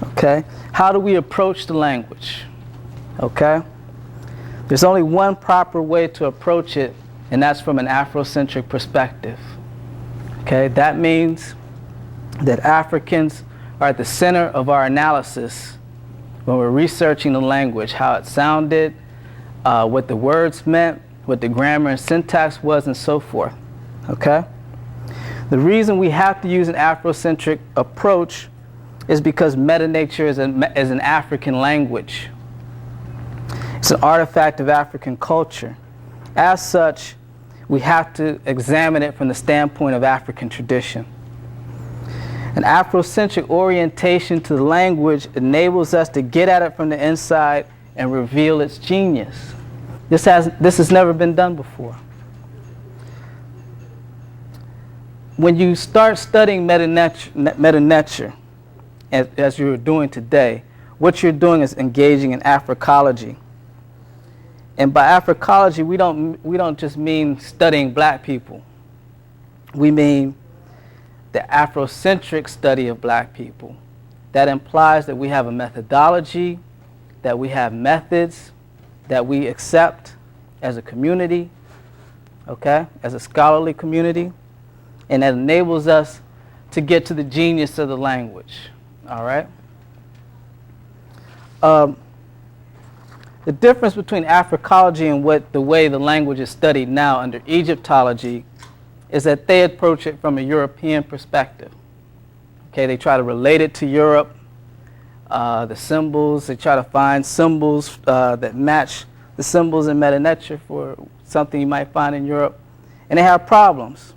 Okay? How do we approach the language? Okay? There's only one proper way to approach it, and that's from an Afrocentric perspective. Okay? That means that Africans are at the center of our analysis when we're researching the language, how it sounded, what the words meant, what the grammar and syntax was, and so forth. Okay? The reason we have to use an Afrocentric approach is because Netcher is an African language. It's an artifact of African culture. As such, we have to examine it from the standpoint of African tradition. An Afrocentric orientation to the language enables us to get at it from the inside and reveal its genius. This has never been done before. When you start studying Netcher, as you're doing today, what you're doing is engaging in Africology. And by Africology, we don't just mean studying black people. We mean the Afrocentric study of black people. That implies that we have a methodology, that we have methods that we accept as a community, okay, as a scholarly community, and that enables us to get to the genius of the language, all right? The difference between Africology and the way the language is studied now under Egyptology is that they approach it from a European perspective. Okay, they try to relate it to Europe, the symbols, they try to find symbols that match the symbols in Netcher for something you might find in Europe. And they have problems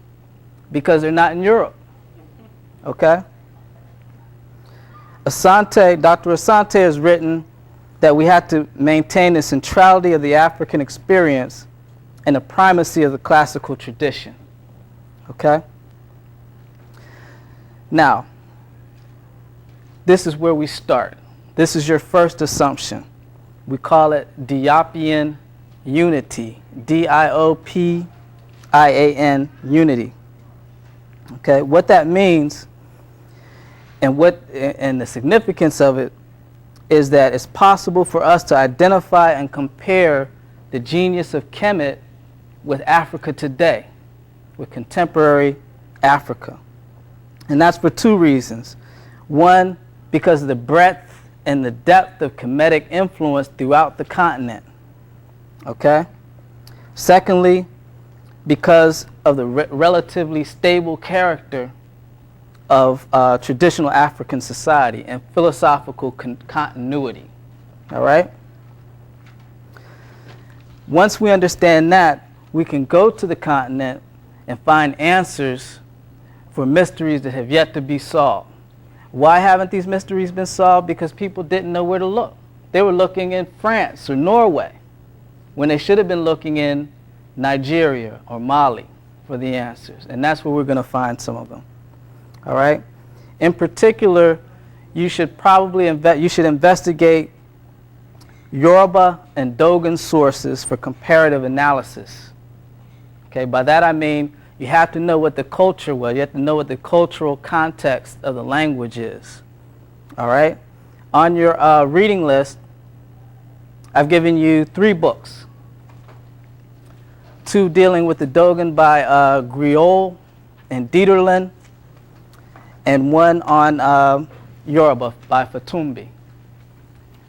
because they're not in Europe. Okay? Dr. Asante has written that we have to maintain the centrality of the African experience and the primacy of the classical tradition. Okay? Now, this is where we start. This is your first assumption. We call it Diopian unity. D-I-O-P-I-A-N, unity. Okay? What that means and the significance of it is that it's possible for us to identify and compare the genius of Kemet with Africa today, with contemporary Africa. And that's for two reasons. One, because of the breadth and the depth of Kemetic influence throughout the continent. Okay? Secondly, because of the relatively stable character of traditional African society and philosophical continuity. All right? Once we understand that, we can go to the continent and find answers for mysteries that have yet to be solved. Why haven't these mysteries been solved? Because people didn't know where to look. They were looking in France or Norway when they should have been looking in Nigeria or Mali for the answers. And that's where we're going to find some of them. All right? In particular, you should investigate Yoruba and Dogon sources for comparative analysis. Okay, by that I mean you have to know what the culture was. You have to know what the cultural context of the language is. All right? On your reading list, I've given you 3 books. 2 dealing with the Dogon by Griol and Dieterlen, and 1 on Yoruba by Fatumbi.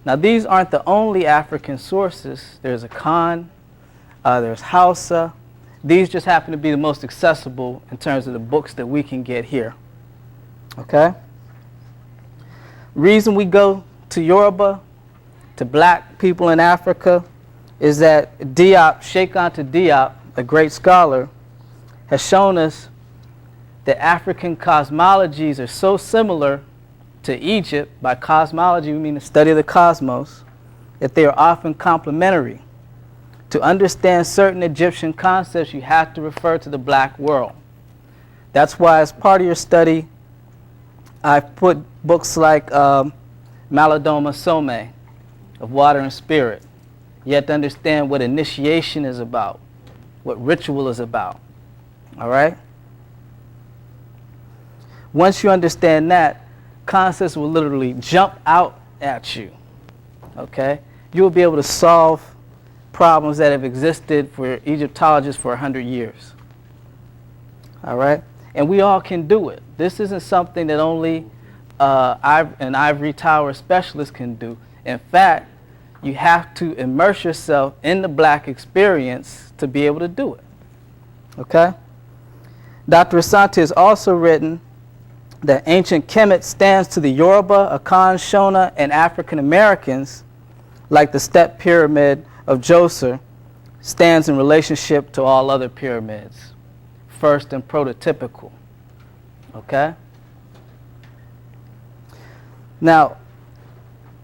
Now, these aren't the only African sources. There's Akan, there's Hausa. These just happen to be the most accessible in terms of the books that we can get here. Okay? Reason we go to Yoruba, to black people in Africa, is that Sheikh Anta Diop, a great scholar, has shown us that African cosmologies are so similar to Egypt. By cosmology, we mean the study of the cosmos, that they are often complementary. To understand certain Egyptian concepts, you have to refer to the black world. That's why, as part of your study, I've put books like Malidoma Some, of Water and Spirit. You have to understand what initiation is about, what ritual is about. All right? Once you understand that, concepts will literally jump out at you, okay? You will be able to solve problems that have existed for Egyptologists for 100 years, all right? And we all can do it. This isn't something that only an ivory tower specialist can do. In fact, you have to immerse yourself in the black experience to be able to do it, okay? Dr. Asante has also written that ancient Kemet stands to the Yoruba, Akan, Shona, and African Americans like the step pyramid of Djoser stands in relationship to all other pyramids, first and prototypical, okay? Now,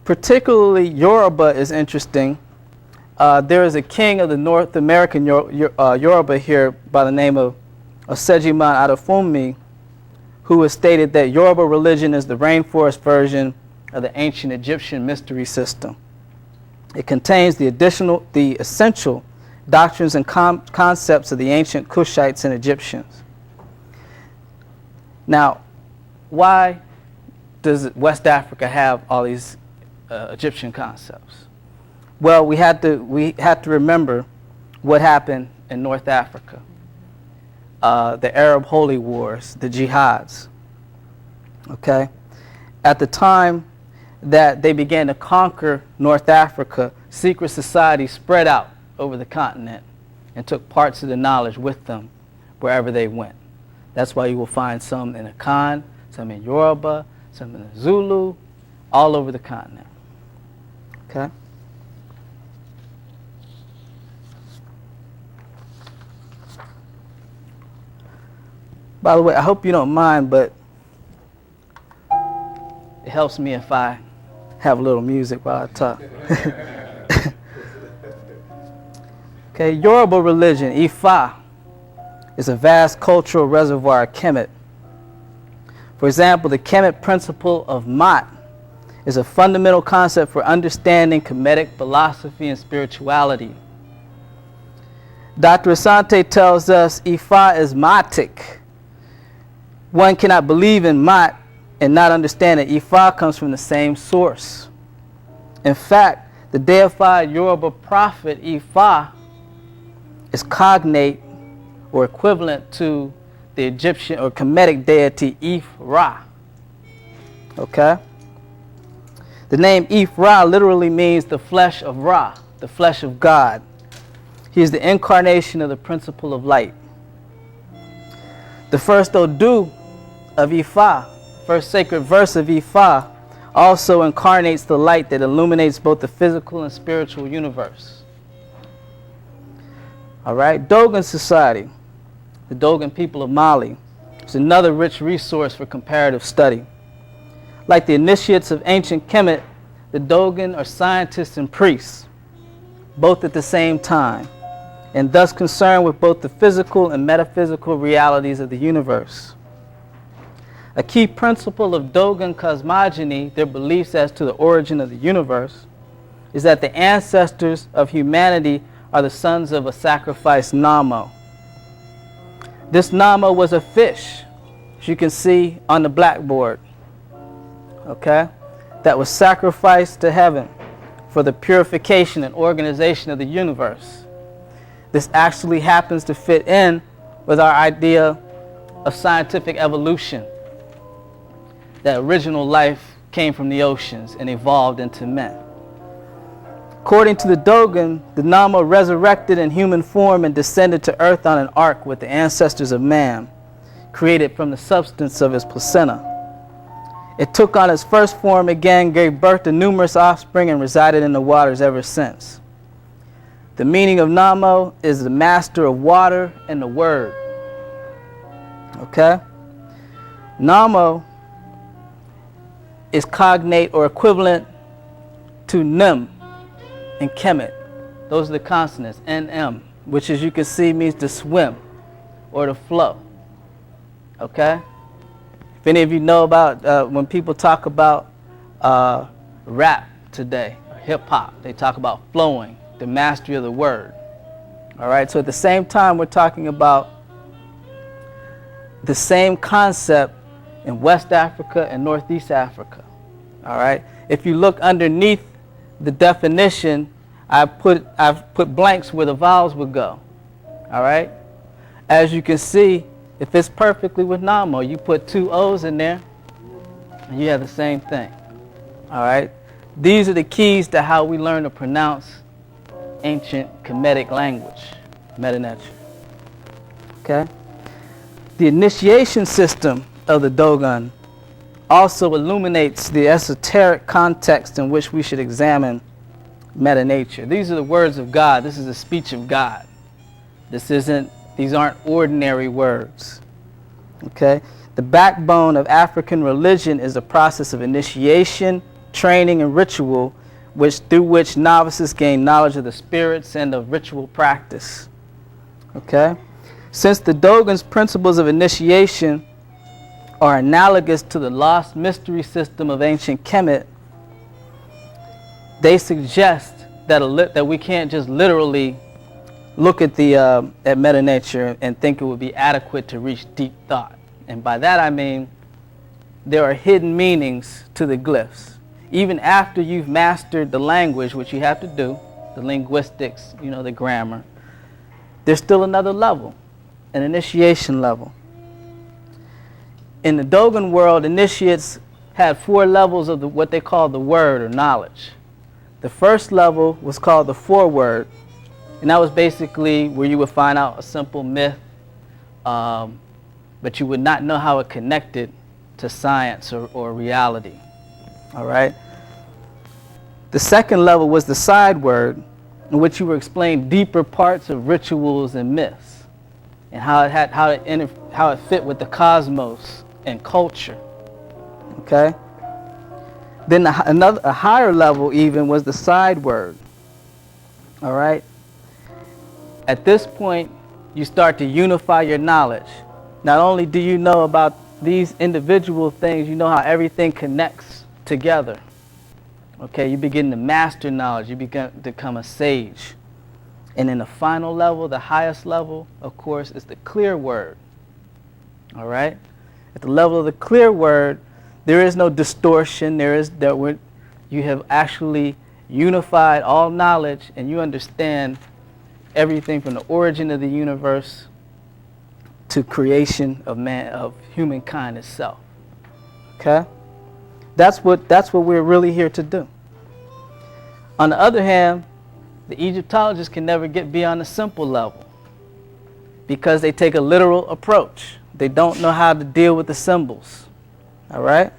particularly Yoruba is interesting. There is a king of the North American Yoruba here by the name of Osejiman Adefumi, who has stated that Yoruba religion is the rainforest version of the ancient Egyptian mystery system. It contains the essential doctrines and concepts of the ancient Cushites and Egyptians. Now, why does West Africa have all these Egyptian concepts? Well, we had to remember what happened in North Africa. The Arab Holy Wars, the jihads, okay? At the time that they began to conquer North Africa, secret societies spread out over the continent and took parts of the knowledge with them wherever they went. That's why you will find some in Akan, some in Yoruba, some in the Zulu, all over the continent, okay? By the way, I hope you don't mind, but it helps me if I have a little music while I talk. Okay, Yoruba religion, Ifa, is a vast cultural reservoir of Kemet. For example, the Kemet principle of Mat is a fundamental concept for understanding Kemetic philosophy and spirituality. Dr. Asante tells us Ifa is Matic. One cannot believe in Mat and not understand that Ifa comes from the same source. In fact, the deified Yoruba prophet Ifa is cognate or equivalent to the Egyptian or Kemetic deity If-Ra. Okay? The name If-Ra literally means the flesh of Ra, the flesh of God. He is the incarnation of the principle of light. The first Odu of Ifa, first sacred verse of Ifa, also incarnates the light that illuminates both the physical and spiritual universe. All right, Dogon society, the Dogon people of Mali, is another rich resource for comparative study. Like the initiates of ancient Kemet, the Dogon are scientists and priests, both at the same time, and thus concerned with both the physical and metaphysical realities of the universe. A key principle of Dogon cosmogony, their beliefs as to the origin of the universe, is that the ancestors of humanity are the sons of a sacrificed Namo. This Namo was a fish, as you can see on the blackboard, okay, that was sacrificed to heaven for the purification and organization of the universe. This actually happens to fit in with our idea of scientific evolution, that original life came from the oceans and evolved into men. According to the Dogon, the Namo resurrected in human form and descended to earth on an ark with the ancestors of man, created from the substance of his placenta. It took on its first form again, gave birth to numerous offspring, and resided in the waters ever since. The meaning of Namo is the master of water and the word. Okay? Namo is cognate or equivalent to Nim in Kemet. Those are the consonants, NM, which as you can see means to swim or to flow. Okay? If any of you know about when people talk about rap today, or hip hop, they talk about flowing, the mastery of the word. All right, so at the same time we're talking about the same concept in West Africa and Northeast Africa. All right. If you look underneath the definition, I've put blanks where the vowels would go. All right. As you can see, if it's perfectly with Namo, you put 2 O's in there, and you have the same thing. All right. These are the keys to how we learn to pronounce ancient Kemetic language, Medu Netcher. Okay. The initiation system of the Dogon also illuminates the esoteric context in which we should examine Medu Netcher. These are the words of God. This is the speech of God. These aren't ordinary words. Okay? The backbone of African religion is a process of initiation, training, and ritual, through which novices gain knowledge of the spirits and of ritual practice. Okay? Since the Dogon's principles of initiation are analogous to the lost mystery system of ancient Kemet, they suggest that we can't just literally look at Medu Netcher and think it would be adequate to reach deep thought. And by that I mean there are hidden meanings to the glyphs. Even after you've mastered the language, which you have to do, the linguistics, the grammar, there's still another level, an initiation level. In the Dogon world, initiates had 4 levels of what they call the word or knowledge. The first level was called the foreword, and that was basically where you would find out a simple myth, but you would not know how it connected to science or reality. All right. The second level was the side word, in which you were explained deeper parts of rituals and myths, and how it fit with the cosmos and culture. Okay. Then a higher level even was the side word. All right. At this point, you start to unify your knowledge. Not only do you know about these individual things, you know how everything connects together. Okay, you begin to master knowledge. You begin to become a sage. And in the final level, the highest level, of course, is the clear word. All right? At the level of the clear word, there is no distortion. You have actually unified all knowledge, and you understand everything from the origin of the universe to creation of humankind itself. Okay? That's what we're really here to do. On the other hand, the Egyptologists can never get beyond the simple level because they take a literal approach. They don't know how to deal with the symbols. All right?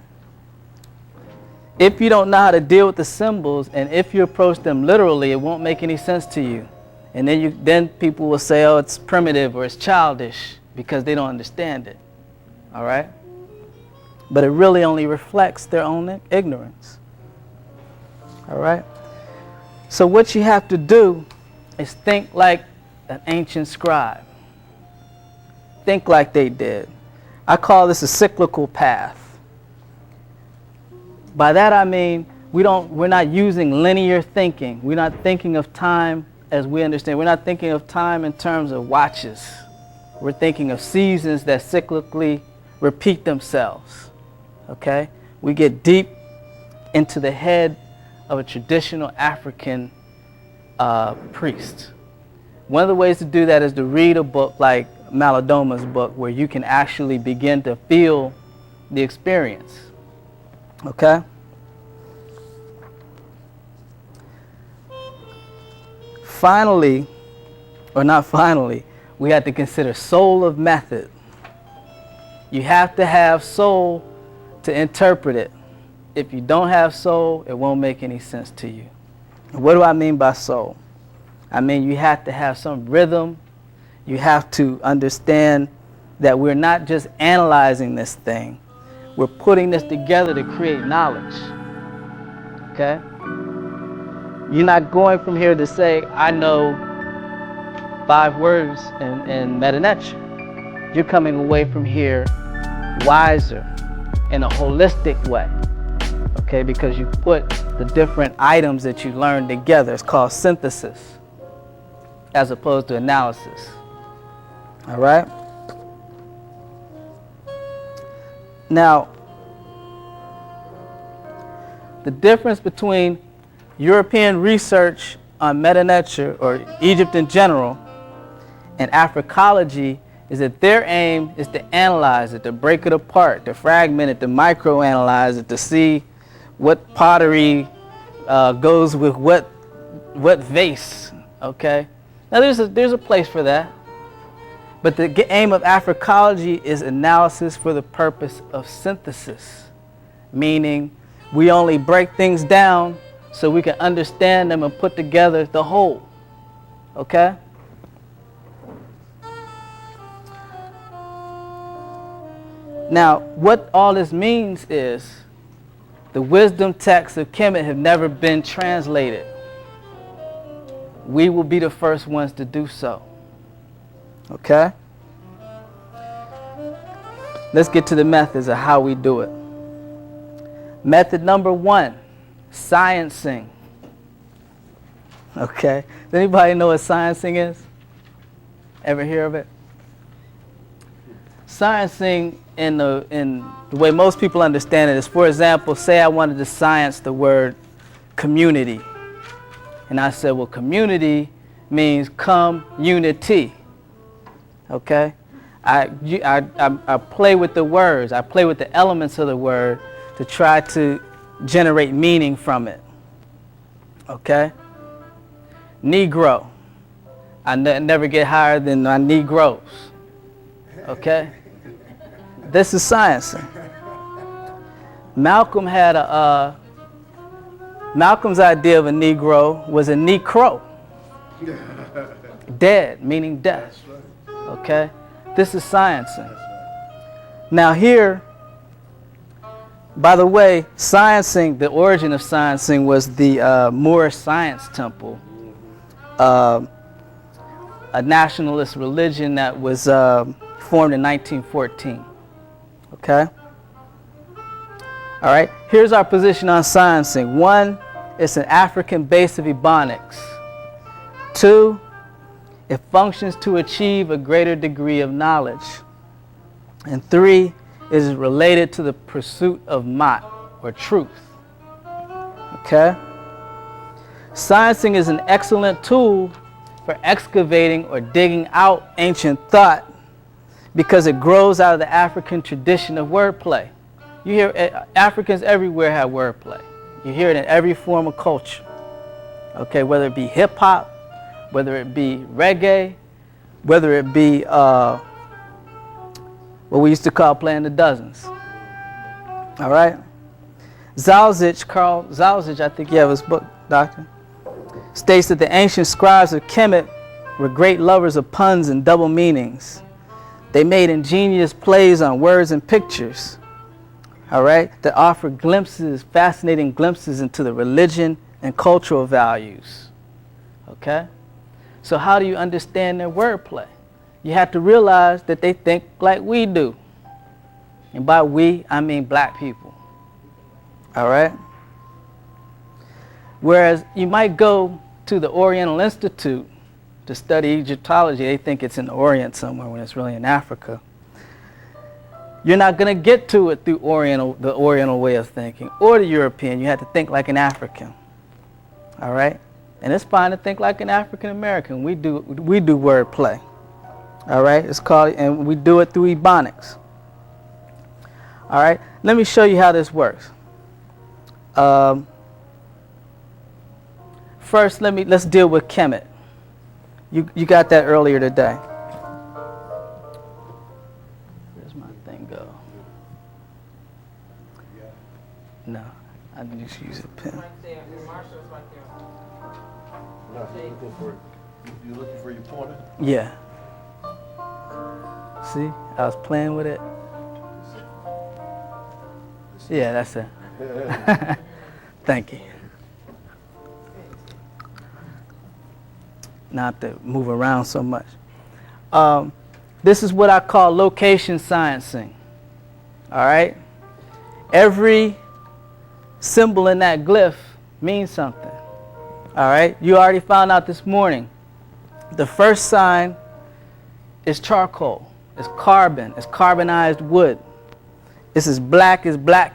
If you don't know how to deal with the symbols, and if you approach them literally, it won't make any sense to you. And then people will say, oh, it's primitive or it's childish because they don't understand it. All right? But it really only reflects their own ignorance. All right? So what you have to do is think like an ancient scribe. Think like they did. I call this a cyclical path. By that I mean we're not using linear thinking. We're not thinking of time as we understand. We're not thinking of time in terms of watches. We're thinking of seasons that cyclically repeat themselves. Okay? We get deep into the head of a traditional African priest. One of the ways to do that is to read a book like Maladoma's book, where you can actually begin to feel the experience. Okay? Finally, or not finally, we have to consider soul of method. You have to have soul to interpret it. If you don't have soul, it won't make any sense to you. What do I mean by soul? I mean you have to have some rhythm. You have to understand that we're not just analyzing this thing. We're putting this together to create knowledge. Okay? You're not going from here to say, I know 5 words in Medu Netcher. You're coming away from here wiser in a holistic way. Okay? Because you put the different items that you learn together. It's called synthesis as opposed to analysis. All right? Now, the difference between European research on Netcher, or Egypt in general, and Africology is that their aim is to analyze it, to break it apart, to fragment it, to microanalyze it, to see what pottery goes with what vase. Okay, now there's a place for that, but the aim of Africology is analysis for the purpose of synthesis, meaning we only break things down so we can understand them and put together the whole. Okay? Now, what all this means is the wisdom texts of Kemet have never been translated. We will be the first ones to do so. Okay? Let's get to the methods of how we do it. Method number 1, sciencing. Okay? Does anybody know what sciencing is? Ever hear of it? Sciencing, in the way most people understand it, is, for example, say I wanted to science the word community. And I said, well, community means come-unity. Okay? I play with the words. I play with the elements of the word to try to generate meaning from it. Okay? Negro. I never get higher than my Negroes. Okay? This is sciencing. Malcolm had Malcolm's idea of a Negro was a necro. Dead, meaning death. Okay? This is sciencing. Now here, by the way, sciencing, the origin of sciencing was the Moorish Science Temple, a nationalist religion that was formed in 1914. Okay? All right, here's our position on sciencing. 1, it's an African base of Ebonics. 2, it functions to achieve a greater degree of knowledge. And 3, it is related to the pursuit of Mat, or truth. Okay? Sciencing is an excellent tool for excavating or digging out ancient thought because it grows out of the African tradition of wordplay. You hear Africans everywhere have wordplay. You hear it in every form of culture. Okay, whether it be hip hop, whether it be reggae, whether it be what we used to call playing the dozens. All right? Carl Zalzich, I think you have his book, Doctor, states that the ancient scribes of Kemet were great lovers of puns and double meanings. They made ingenious plays on words and pictures, all right, that offer glimpses, fascinating glimpses into the religion and cultural values. Okay? So how do you understand their wordplay? You have to realize that they think like we do. And by we, I mean black people. All right? Whereas you might go to the Oriental Institute to study Egyptology, they think it's in the Orient somewhere when it's really in Africa. You're not going to get to it through the Oriental way of thinking, or the European. You have to think like an African. All right? And it's fine to think like an African American. We do wordplay. All right? It's called, and we do it through Ebonics. All right? Let me show you how this works. First, let's deal with Kemet. You got that earlier today. Where's my thing go? No, I just use a pen. Right there. Marshall's right there. You looking for your pointer? Yeah. See, I was playing with it. Yeah, that's it. Thank you. Not to move around so much. This is what I call location sciencing. All right? Every symbol in that glyph means something. All right? You already found out this morning. The first sign is charcoal. It's carbon. It's carbonized wood. It's as black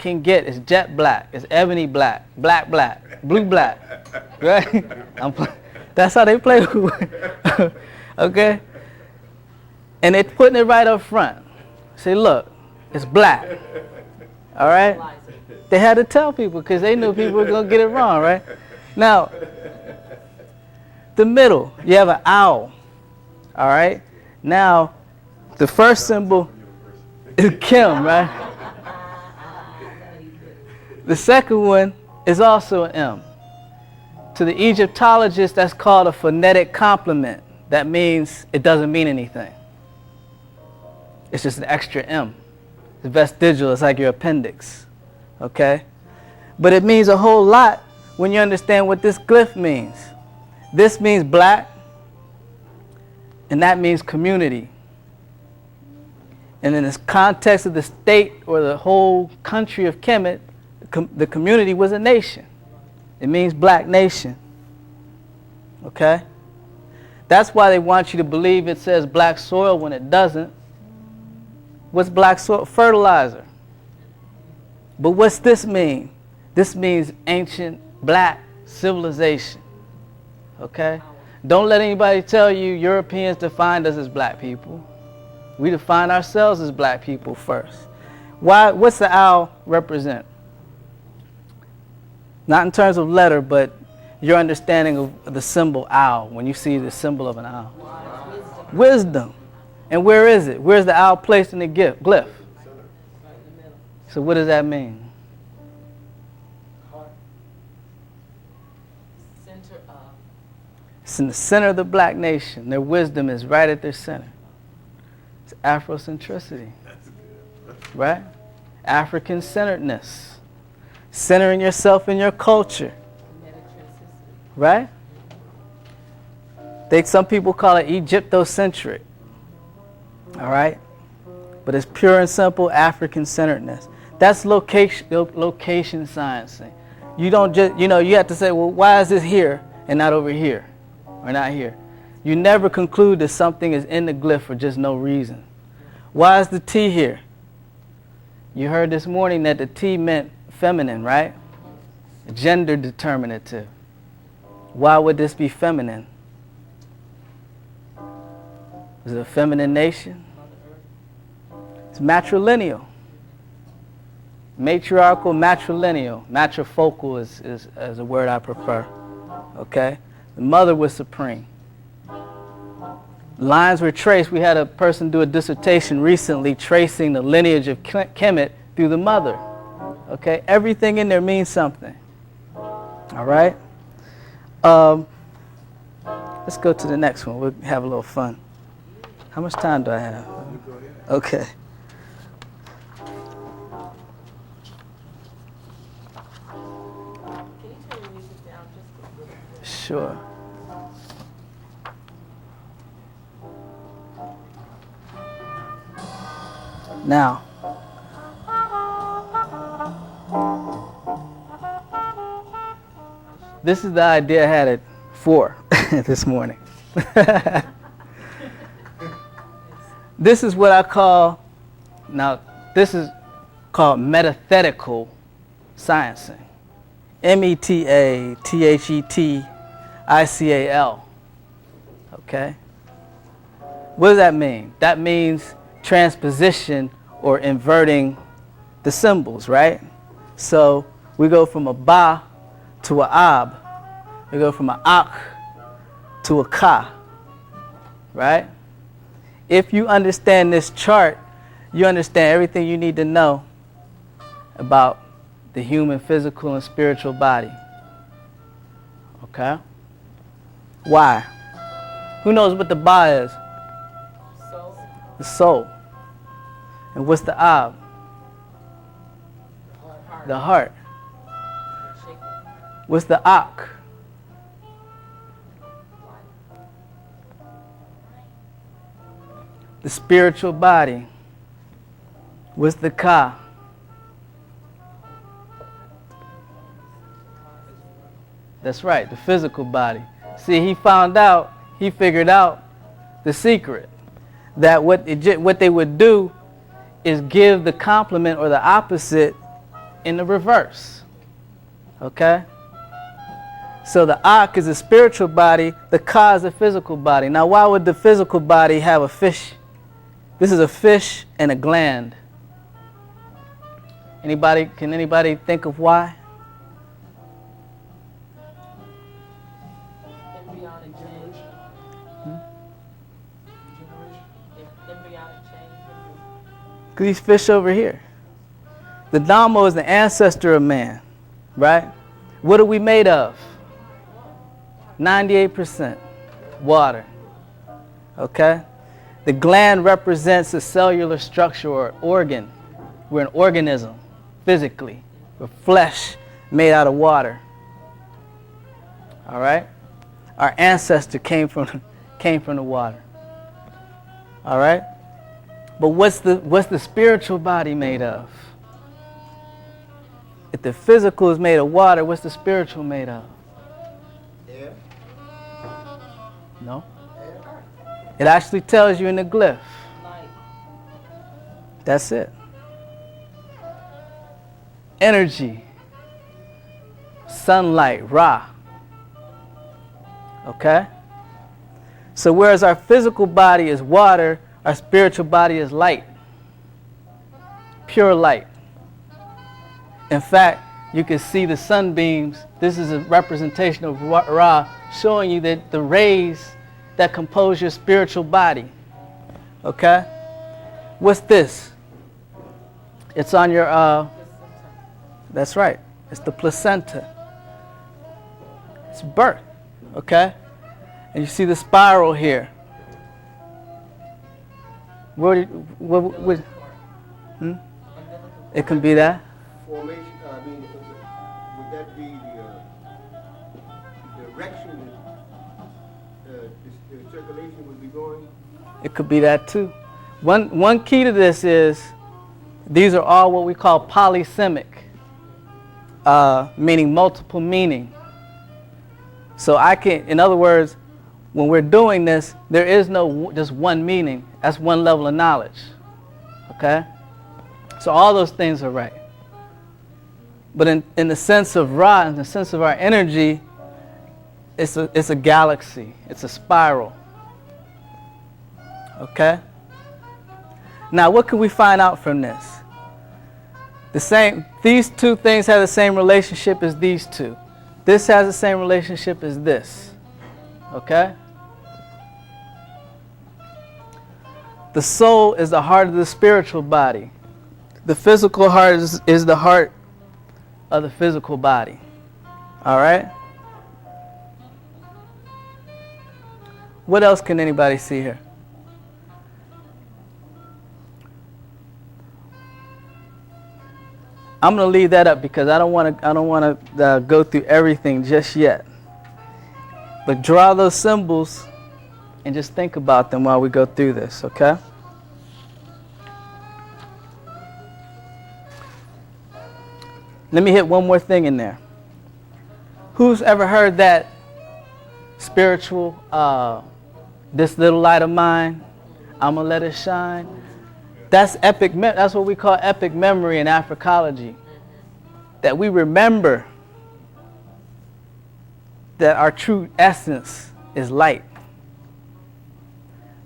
can get. It's jet black. It's ebony black. Black, blue black. Right? That's how they play. Okay? And they're putting it right up front. Say, look, it's black. All right? They had to tell people because they knew people were going to get it wrong, right? Now, the middle, you have an owl. All right? Now, the first symbol is Kim, right? The second one is also an M. To the Egyptologist, that's called a phonetic complement. That means it doesn't mean anything. It's just an extra M. It's vestigial. It's like your appendix. Okay? But it means a whole lot when you understand what this glyph means. This means black, and that means community. And in this context of the state or the whole country of Kemet, the community was a nation. It means black nation. Okay? That's why they want you to believe it says black soil when it doesn't. What's black soil? Fertilizer. But what's this mean? This means ancient black civilization. Okay? Don't let anybody tell you Europeans defined us as black people. We define ourselves as black people first. Why? What's the owl represent? Not in terms of letter, but your understanding of the symbol owl, when you see the symbol of an owl. Wisdom. And where is it? Where's the owl placed in the glyph? So what does that mean? It's in the center of the black nation. Their wisdom is right at their center. It's Afrocentricity. Right? African-centeredness. Centering yourself in your culture. Right? Some people call it Egyptocentric. All right? But it's pure and simple African-centeredness. That's location sciencing. You don't just, you have to say, well, why is this here and not over here or not here? You never conclude that something is in the glyph for just no reason. Why is the T here? You heard this morning that the T meant feminine, right? Gender determinative. Why would this be feminine? Is it a feminine nation? It's matrilineal. Matriarchal, matrilineal. Matrifocal is a word I prefer. Okay? The mother was supreme. Lines were traced. We had a person do a dissertation recently tracing the lineage of Kemet through the mother. Okay? Everything in there means something. All right? Let's go to the next one. We'll have a little fun. How much time do I have? Okay. Sure. Now, this is the idea I had at 4 this morning. This is what I call, now this is called metathetical sciencing. METATHETICAL. Okay? What does that mean? That means transposition or inverting the symbols, right? So we go from a ba to a ab. We go from a ak to a ka, right? If you understand this chart, you understand everything you need to know about the human physical and spiritual body. Okay? Why? Who knows what the ba is? Soul. The soul. And what's the ab? The heart. What's the ak? The spiritual body. What's the ka? That's right, the physical body. See, he figured out the secret. That what they would do is give the complement or the opposite in the reverse. Okay? So the Ak is a spiritual body, the Ka is a physical body. Now why would the physical body have a fish? This is a fish and a gland. Can anybody think of why? Embryonic change. Embryonic change. Look at these fish over here. The Dhammo is the ancestor of man, right? What are we made of? 98% water. Okay? The gland represents a cellular structure or organ. We're an organism, physically. We're flesh made out of water. All right? Our ancestor came from the water. All right? But what's the spiritual body made of? If the physical is made of water, what's the spiritual made of? Air. No. It actually tells you in the glyph. Light. That's it. Energy. Sunlight, Ra. Okay? So whereas our physical body is water, our spiritual body is light. Pure light. In fact, you can see the sunbeams. This is a representation of Ra, showing you that the rays that compose your spiritual body. Okay? What's this? It's on your, that's right. It's the placenta. It's birth. Okay? And you see the spiral here. What, It can be that. Formation, would that be the direction the circulation would be going? It could be that too. One key to this is these are all what we call polysemic, meaning multiple meaning. So in other words, when we're doing this, there is no just one meaning. That's one level of knowledge. Okay? So all those things are right. But in the sense of Ra, in the sense of our energy, it's a galaxy. It's a spiral. Okay? Now, what can we find out from this? These two things have the same relationship as these two. This has the same relationship as this. Okay? The soul is the heart of the spiritual body. The physical heart is the heart of the physical body. All right? What else can anybody see here? I'm going to leave that up because I don't want to go through everything just yet. But draw those symbols and just think about them while we go through this, okay? Let me hit one more thing in there. Who's ever heard that spiritual, this little light of mine, I'm going to let it shine? That's epic. That's what we call epic memory in Africology. That we remember that our true essence is light.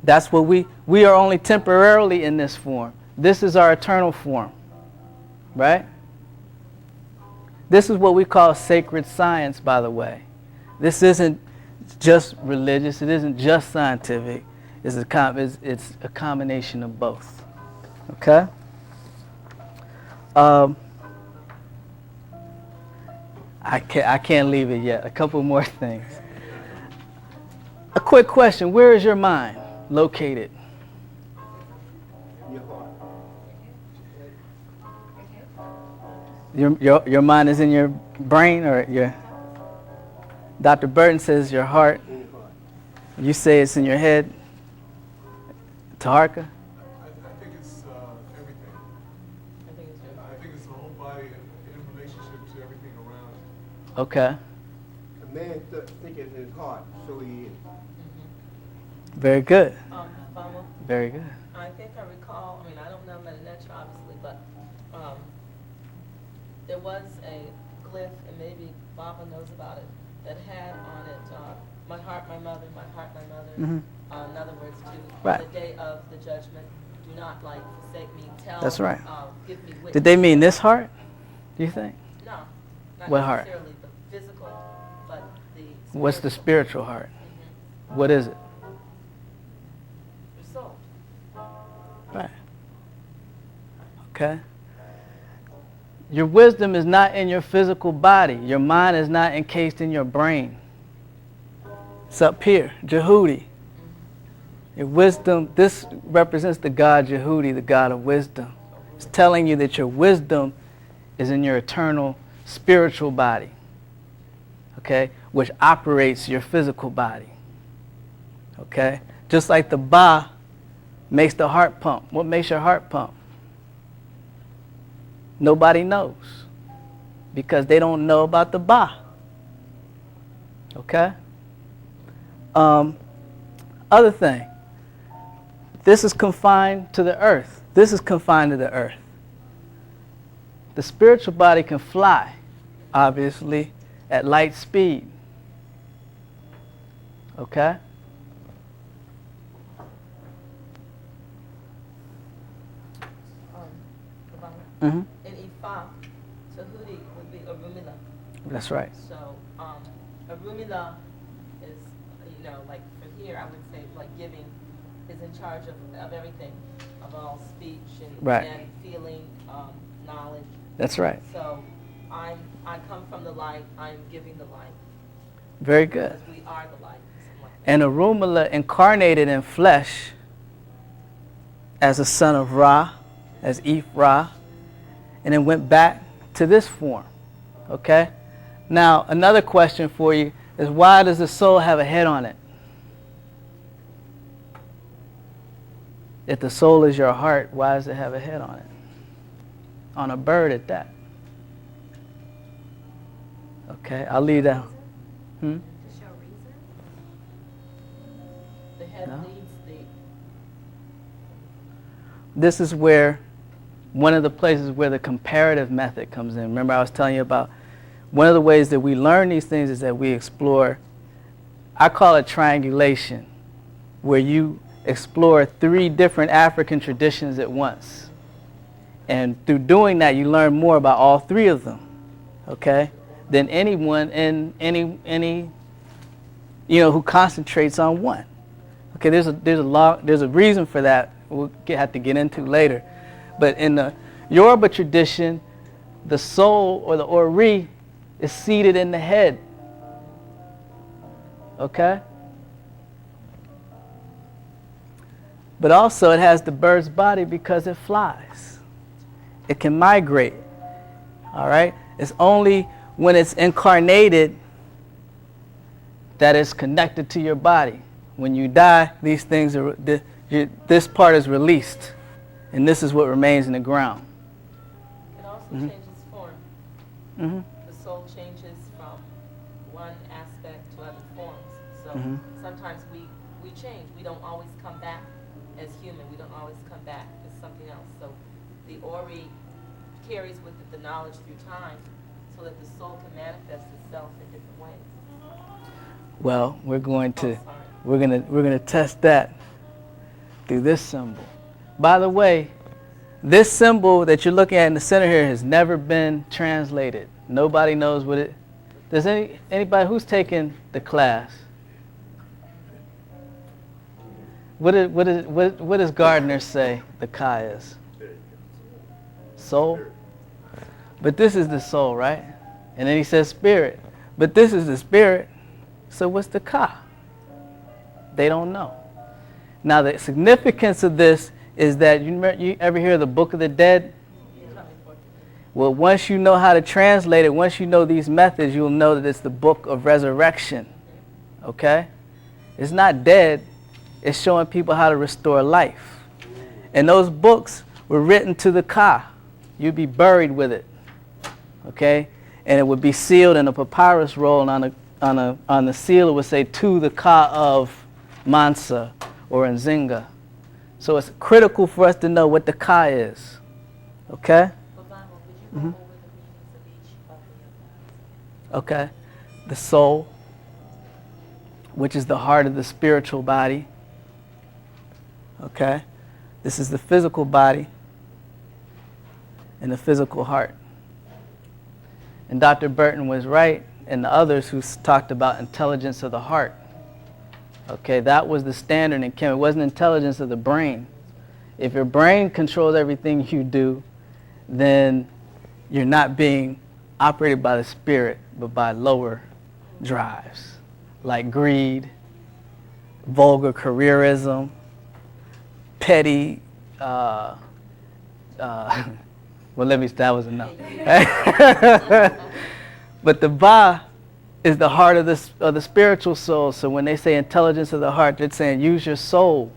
That's what we are only temporarily in this form. This is our eternal form. Right? This is what we call sacred science, by the way. This isn't just religious. It isn't just scientific. It's a combination of both. Okay? I can't leave it yet. A couple more things. A quick question. Where is your mind located? Your heart. Your mind is in your brain, or your... Dr. Burton says your heart. In your heart. You say it's in your head. Taharka? I think it's everything. I think it's the whole body in relationship to everything around it. Okay. A man thinks in his heart, so he is. Very good. Fabanwo. Very good. I think I recall, I mean, I don't know Netcher obviously, but there was a glyph, and maybe Baba knows about it, that had on it, my heart, my mother, my heart, my mother. Mm-hmm. In other words, Right. on the day of the judgment, do not forsake me, tell. That's right. Give me witness. Did they mean this heart, do you think? No, not What heart? necessarily the physical, but the What's the spiritual heart? Mhm. What is it? Your soul. Right. Okay. Your wisdom is not in your physical body. Your mind is not encased in your brain. It's up here, Jehudi. Your wisdom, this represents the God Jehudi, the God of wisdom. It's telling you that your wisdom is in your eternal spiritual body, okay, which operates your physical body, okay? Just like the Ba makes the heart pump. What makes your heart pump? Nobody knows because they don't know about the Ba, okay? Other thing, this is confined to the earth. This is confined to the earth. The spiritual body can fly, obviously, at light speed. Okay? Mm-hmm. In Ifa, Tahuti would be Arumila. That's right. So Arumila is, like from here, I would say like giving is in charge of everything, of all speech and feeling, knowledge. That's right. So I come from the light, I'm giving the light. Very good. Because we are the light. And Arumala incarnated in flesh as a son of Ra, as Ra, and then went back to this form. Okay? Now, another question for you is, why does the soul have a head on it? If the soul is your heart, why does it have a head on it? On a bird at that. Okay, I'll leave that. Hmm? The head No. leads the... This is where one of the places where the comparative method comes in. Remember I was telling you about one of the ways that we learn these things is that we explore, I call it triangulation, where you explore 3 different African traditions at once. And through doing that, you learn more about all 3 of them, okay, than anyone in any who concentrates on one. Okay, there's a reason for that we'll have to get into later. But in the Yoruba tradition, the soul or the Ori is seated in the head. Okay? But also it has the bird's body because it flies. It can migrate. All right? It's only when it's incarnated that it's connected to your body. When you die, these things are this part is released, and this is what remains in the ground. It also changes form. Mm-hmm. The soul changes from one aspect to other forms. So sometimes we change. We don't always come back as human. We don't always come back as something else. So the Ori carries with it the knowledge through time so that the soul can manifest itself in different ways. Well, we're going to test that through this symbol. By the way, this symbol that you're looking at in the center here has never been translated. Nobody knows what it. Does anybody who's taken the class? What does Gardner say the Ka is? Soul. But this is the soul, right? And then he says spirit. But this is the spirit. So what's the Ka? They don't know. Now the significance of this is that you ever hear the Book of the Dead? Well, once you know how to translate it, once you know these methods, you'll know that it's the book of resurrection. Okay? It's not dead. It's showing people how to restore life. And those books were written to the Ka. You'd be buried with it. Okay? And it would be sealed in a papyrus roll, and on the seal it would say, to the Ka of Mansa or Nzinga. So it's critical for us to know what the ka is. Okay? Fabanwo, could you go over the meanings of each of the Okay. The soul, which is the heart of the spiritual body. Okay? This is the physical body and the physical heart. And Dr. Burton was right, and the others who talked about intelligence of the heart. Okay, that was the standard in chem. It wasn't intelligence of the brain. If your brain controls everything you do, then you're not being operated by the spirit, but by lower drives, like greed, vulgar careerism, petty, well, that was enough. But the ba is the heart of the spiritual soul. So when they say intelligence of the heart, they're saying use your soul.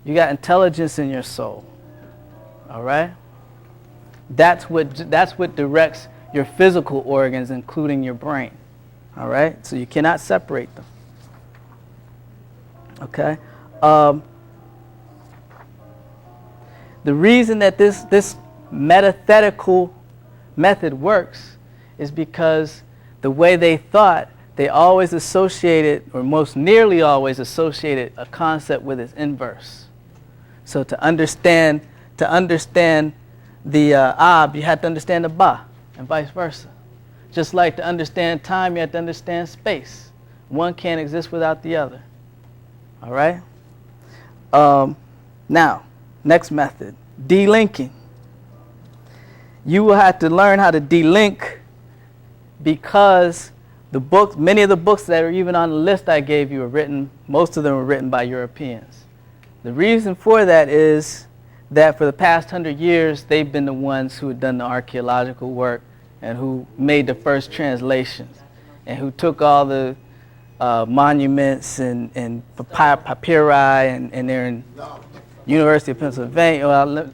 You got intelligence in your soul. All right? That's what directs your physical organs, including your brain. All right? So you cannot separate them. Okay? The reason that this metathetical method works is because the way they thought, they always associated, or most nearly always associated, a concept with its inverse. So to understand the ab, you have to understand the ba, and vice versa. Just like to understand time, you have to understand space. One can't exist without the other. All right? Now, next method, delinking. You will have to learn how to delink, because many of the books that are even on the list I gave you most of them were written by Europeans. The reason for that is that for the past 100 years, they've been the ones who had done the archaeological work and who made the first translations and who took all the monuments and papyri, and they're in University of Pennsylvania,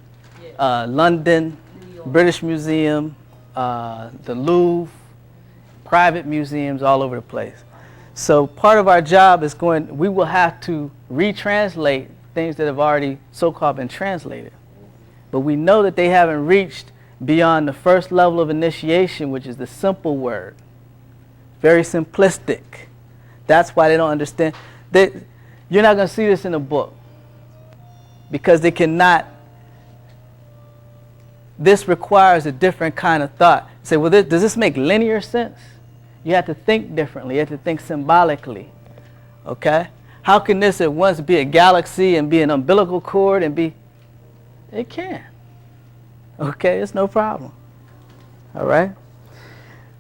London, British Museum, the Louvre, private museums all over the place. So part of our job is we will have to retranslate things that have already so-called been translated. But we know that they haven't reached beyond the first level of initiation, which is the simple word. Very simplistic. That's why they don't understand. You're not going to see this in a book, because they cannot. This requires a different kind of thought. Say, well, does this make linear sense? You have to think differently. You have to think symbolically. Okay? How can this at once be a galaxy and be an umbilical cord and be? It can. Okay? It's no problem. All right?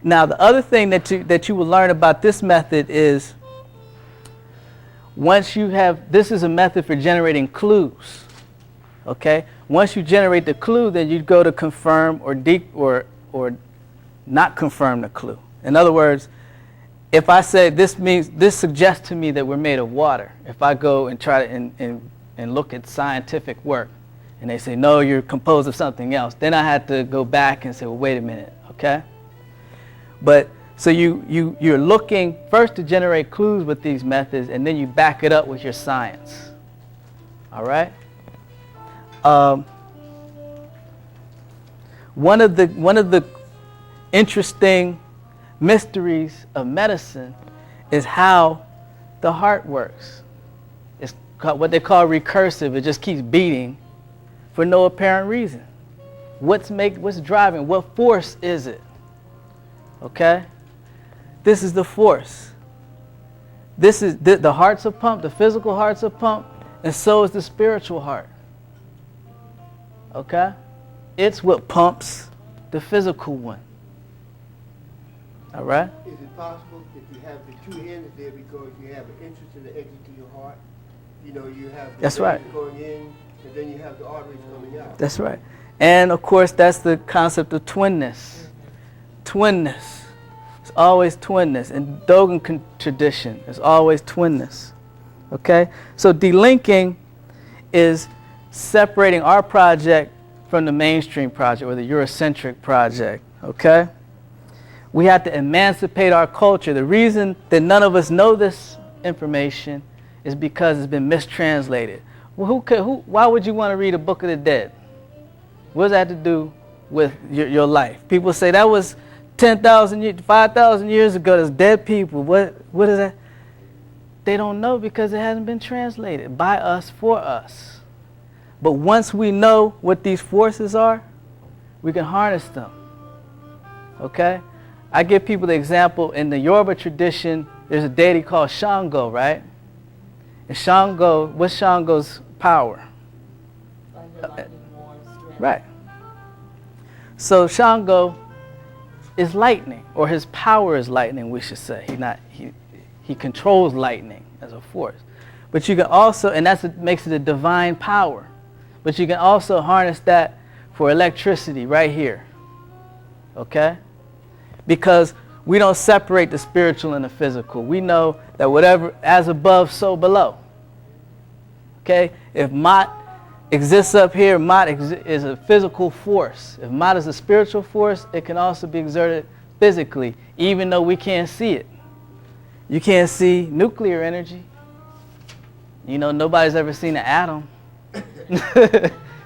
Now, the other thing that you will learn about this method is this is a method for generating clues. Okay? Once you generate the clue, then you go to confirm or not confirm the clue. In other words, if I say this suggests to me that we're made of water, if I go and try to and look at scientific work, and they say, no, you're composed of something else, then I had to go back and say, well, wait a minute, okay? But so you're looking first to generate clues with these methods, and then you back it up with your science. All right? One of the interesting mysteries of medicine is how the heart works. It's what they call recursive. It just keeps beating for no apparent reason. What's driving? What force is it? Okay? This is the force. This is the heart's a pump, the physical heart's a pump, and so is the spiritual heart. Okay? It's what pumps the physical one. All right? Is it possible if you have the two ends there because you have an interest in the exit to your heart? You know, you have the That's right. going in, and then you have the arteries coming out. That's right. And of course, that's the concept of twinness. Twinness. It's always twinness. In Dogen tradition, it's always twinness. Okay? So delinking is separating our project from the mainstream project or the Eurocentric project. Okay? We have to emancipate our culture. The reason that none of us know this information is because it's been mistranslated. Well, why would you want to read a book of the dead? What does that have to do with your life? People say that was 10,000 years, 5,000 years ago. There's dead people. What is that? They don't know because it hasn't been translated by us for us. But once we know what these forces are, we can harness them. Okay? I give people the example in the Yoruba tradition, there's a deity called Shango, right? And Shango, what's Shango's power? Right. So Shango is lightning, or his power is lightning, we should say. He controls lightning as a force. But you can also, and that's what makes it a divine power. But you can also harness that for electricity right here. Okay? Because we don't separate the spiritual and the physical. We know that whatever, as above, so below. Okay? If Mot exists up here, Mot is a physical force. If Mot is a spiritual force, it can also be exerted physically, even though we can't see it. You can't see nuclear energy. You know, nobody's ever seen an atom.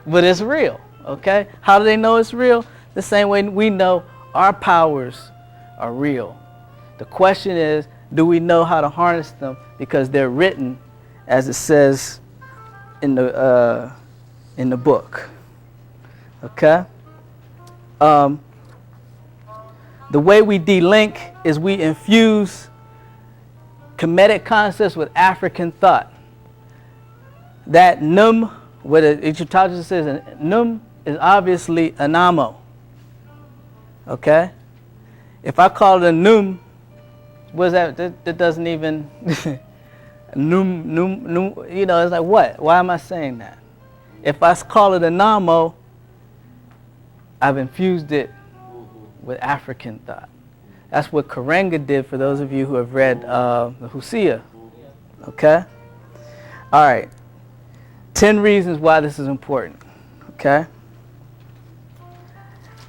But it's real, okay? How do they know it's real? The same way we know our powers are real. The question is, do we know how to harness them? Because they're written, as it says in the book. Okay? The way we de-link is we infuse Kemetic concepts with African thought. That num, what Egyptologist says, num is obviously anamo. Okay? If I call it a num, what is that? That doesn't even, num, you know, it's like what? Why am I saying that? If I call it a namo, I've infused it with African thought. That's what Karenga did, for those of you who have read the Hosea. Okay? All right. 10 reasons why this is important. Okay?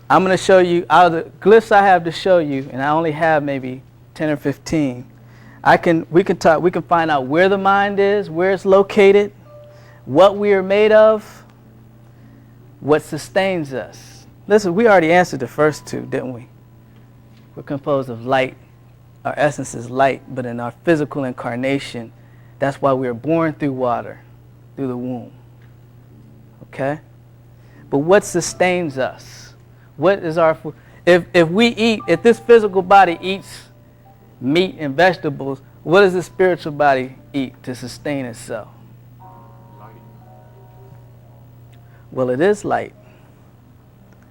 I'm going to show you, out of the glyphs I have to show you, and I only have maybe 10 or 15, we can find out where the mind is, where it's located, what we are made of, what sustains us. Listen, we already answered the first two, didn't we? We're composed of light. Our essence is light, but in our physical incarnation, that's why we are born through water, through the womb. Okay? But what sustains us? What is our food? If we eat, if this physical body eats meat and vegetables, what does the spiritual body eat to sustain itself? Light. Well, it is light.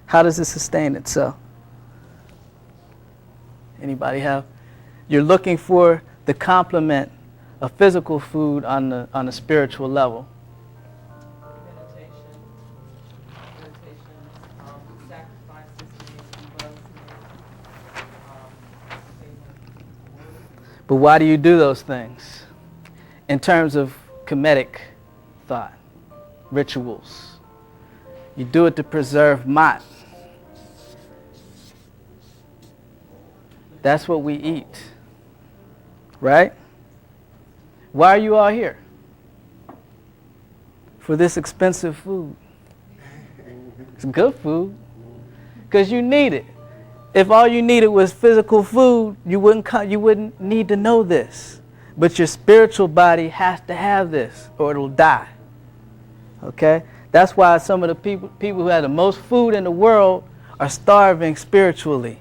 How does it sustain itself? Anybody have? You're looking for the complement of physical food on the spiritual level. But why do you do those things? In terms of Kemetic thought, rituals. You do it to preserve Mot. That's what we eat. Right? Why are you all here? For this expensive food. It's good food. Because you need it. If all you needed was physical food, you wouldn't need to know this. But your spiritual body has to have this, or it'll die. Okay? That's why some of the people who have the most food in the world are starving spiritually.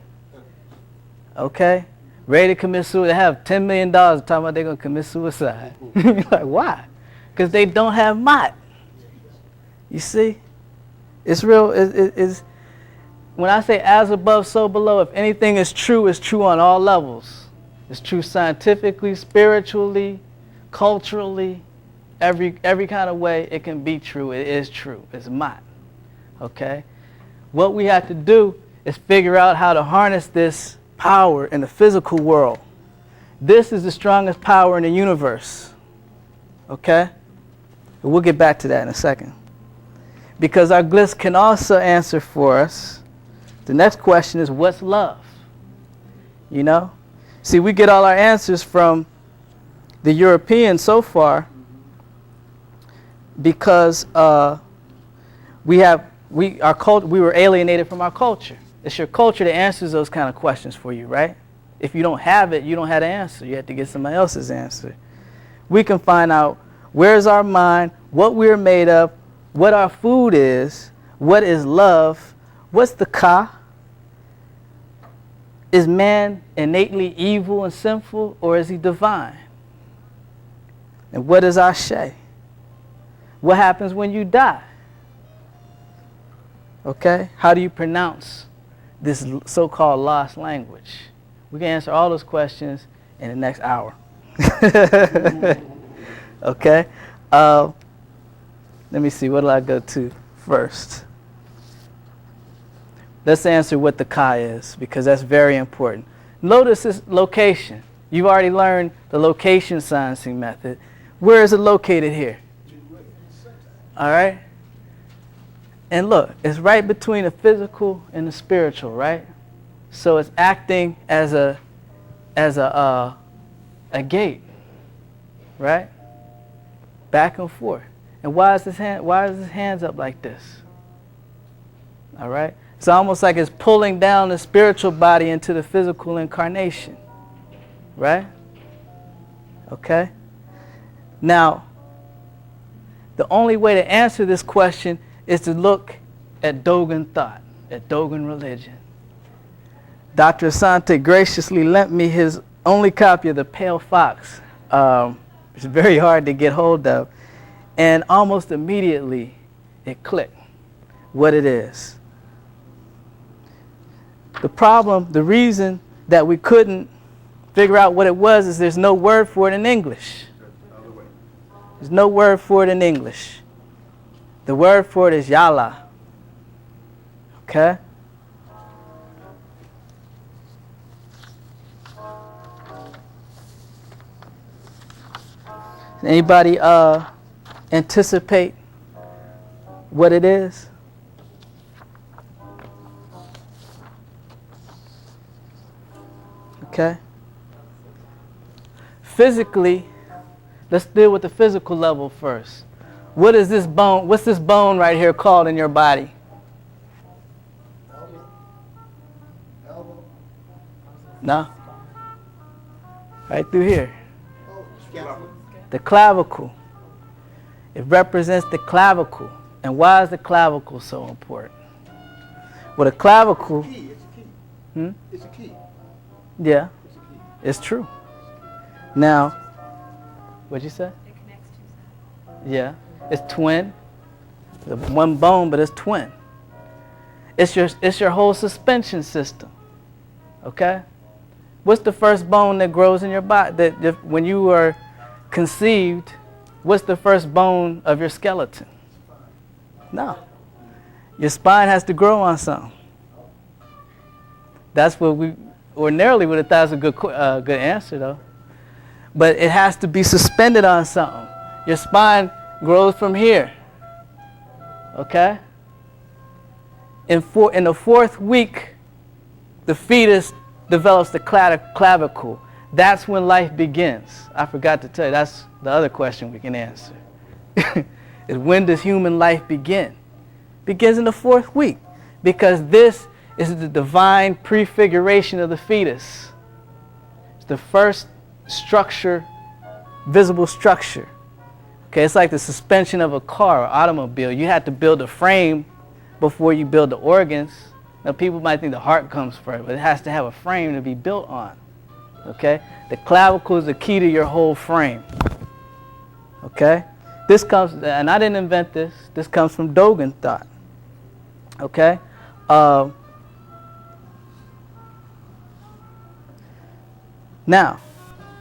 Okay? Ready to commit suicide. They have $10 million talking about they're going to commit suicide. You're like, why? Because they don't have Mot. You see? It's real. When I say as above, so below, if anything is true, it's true on all levels. It's true scientifically, spiritually, culturally, every kind of way it can be true. It is true. It's Mot. Okay? What we have to do is figure out how to harness this power in the physical world. This is the strongest power in the universe. Okay? But we'll get back to that in a second. Because our glyphs can also answer for us. The next question is, what's love? You know? See, we get all our answers from the Europeans so far. because we were alienated from our culture. It's your culture that answers those kind of questions for you, right? If you don't have it, you don't have the answer. You have to get somebody else's answer. We can find out where's our mind, what we're made of, what our food is, what is love, what's the ka? Is man innately evil and sinful, or is he divine? And what is Ashe? What happens when you die? Okay? How do you pronounce this so-called lost language? We can answer all those questions in the next hour. Okay? Let me see, what do I go to first? Let's answer what the ka is, because that's very important. Notice this location. You've already learned the location sciencing method. Where is it located here? All right? And look, it's right between the physical and the spiritual, right? So it's acting as a gate, right? Back and forth. And why is his hands up like this? All right? It's almost like it's pulling down the spiritual body into the physical incarnation, right? Okay? Now, the only way to answer this question is to look at Dogon thought, at Dogon religion. Dr. Asante graciously lent me his only copy of The Pale Fox. It's very hard to get hold of. And almost immediately, it clicked what it is. The problem, the reason that we couldn't figure out what it was is there's no word for it in English. There's no word for it in English. The word for it is Yala. Okay? Anybody anticipate what it is? Okay? Physically, let's deal with the physical level first. What is this bone? What's this bone right here called in your body? Elbow. No? Right through here. Oh, scapula. The clavicle. It represents the clavicle. And why is the clavicle so important? Well, the clavicle. It's a key. It's a key. Hmm? It's a key. Yeah, It's a key. it's true. Now, what'd you say? It connects two sides. Yeah, it's twin. The one bone, but it's twin. It's your whole suspension system. Okay? What's the first bone that grows in your body? When you were conceived, what's the first bone of your skeleton? No. Your spine has to grow on something. That's what we ordinarily would have thought was a good answer, though. But it has to be suspended on something. Your spine grows from here. Okay? In the fourth week, the fetus develops the clavicle. That's when life begins. I forgot to tell you, that's the other question we can answer. Is when does human life begin? Begins in the fourth week, because this is the divine prefiguration of the fetus. It's the first structure, visible structure. Okay, it's like the suspension of a car or automobile. You had to build a frame before you build the organs. Now, people might think the heart comes first, but it has to have a frame to be built on. Okay? The clavicle is the key to your whole frame. Okay? This comes, and I didn't invent this, this comes from Dogon thought. Okay? Now,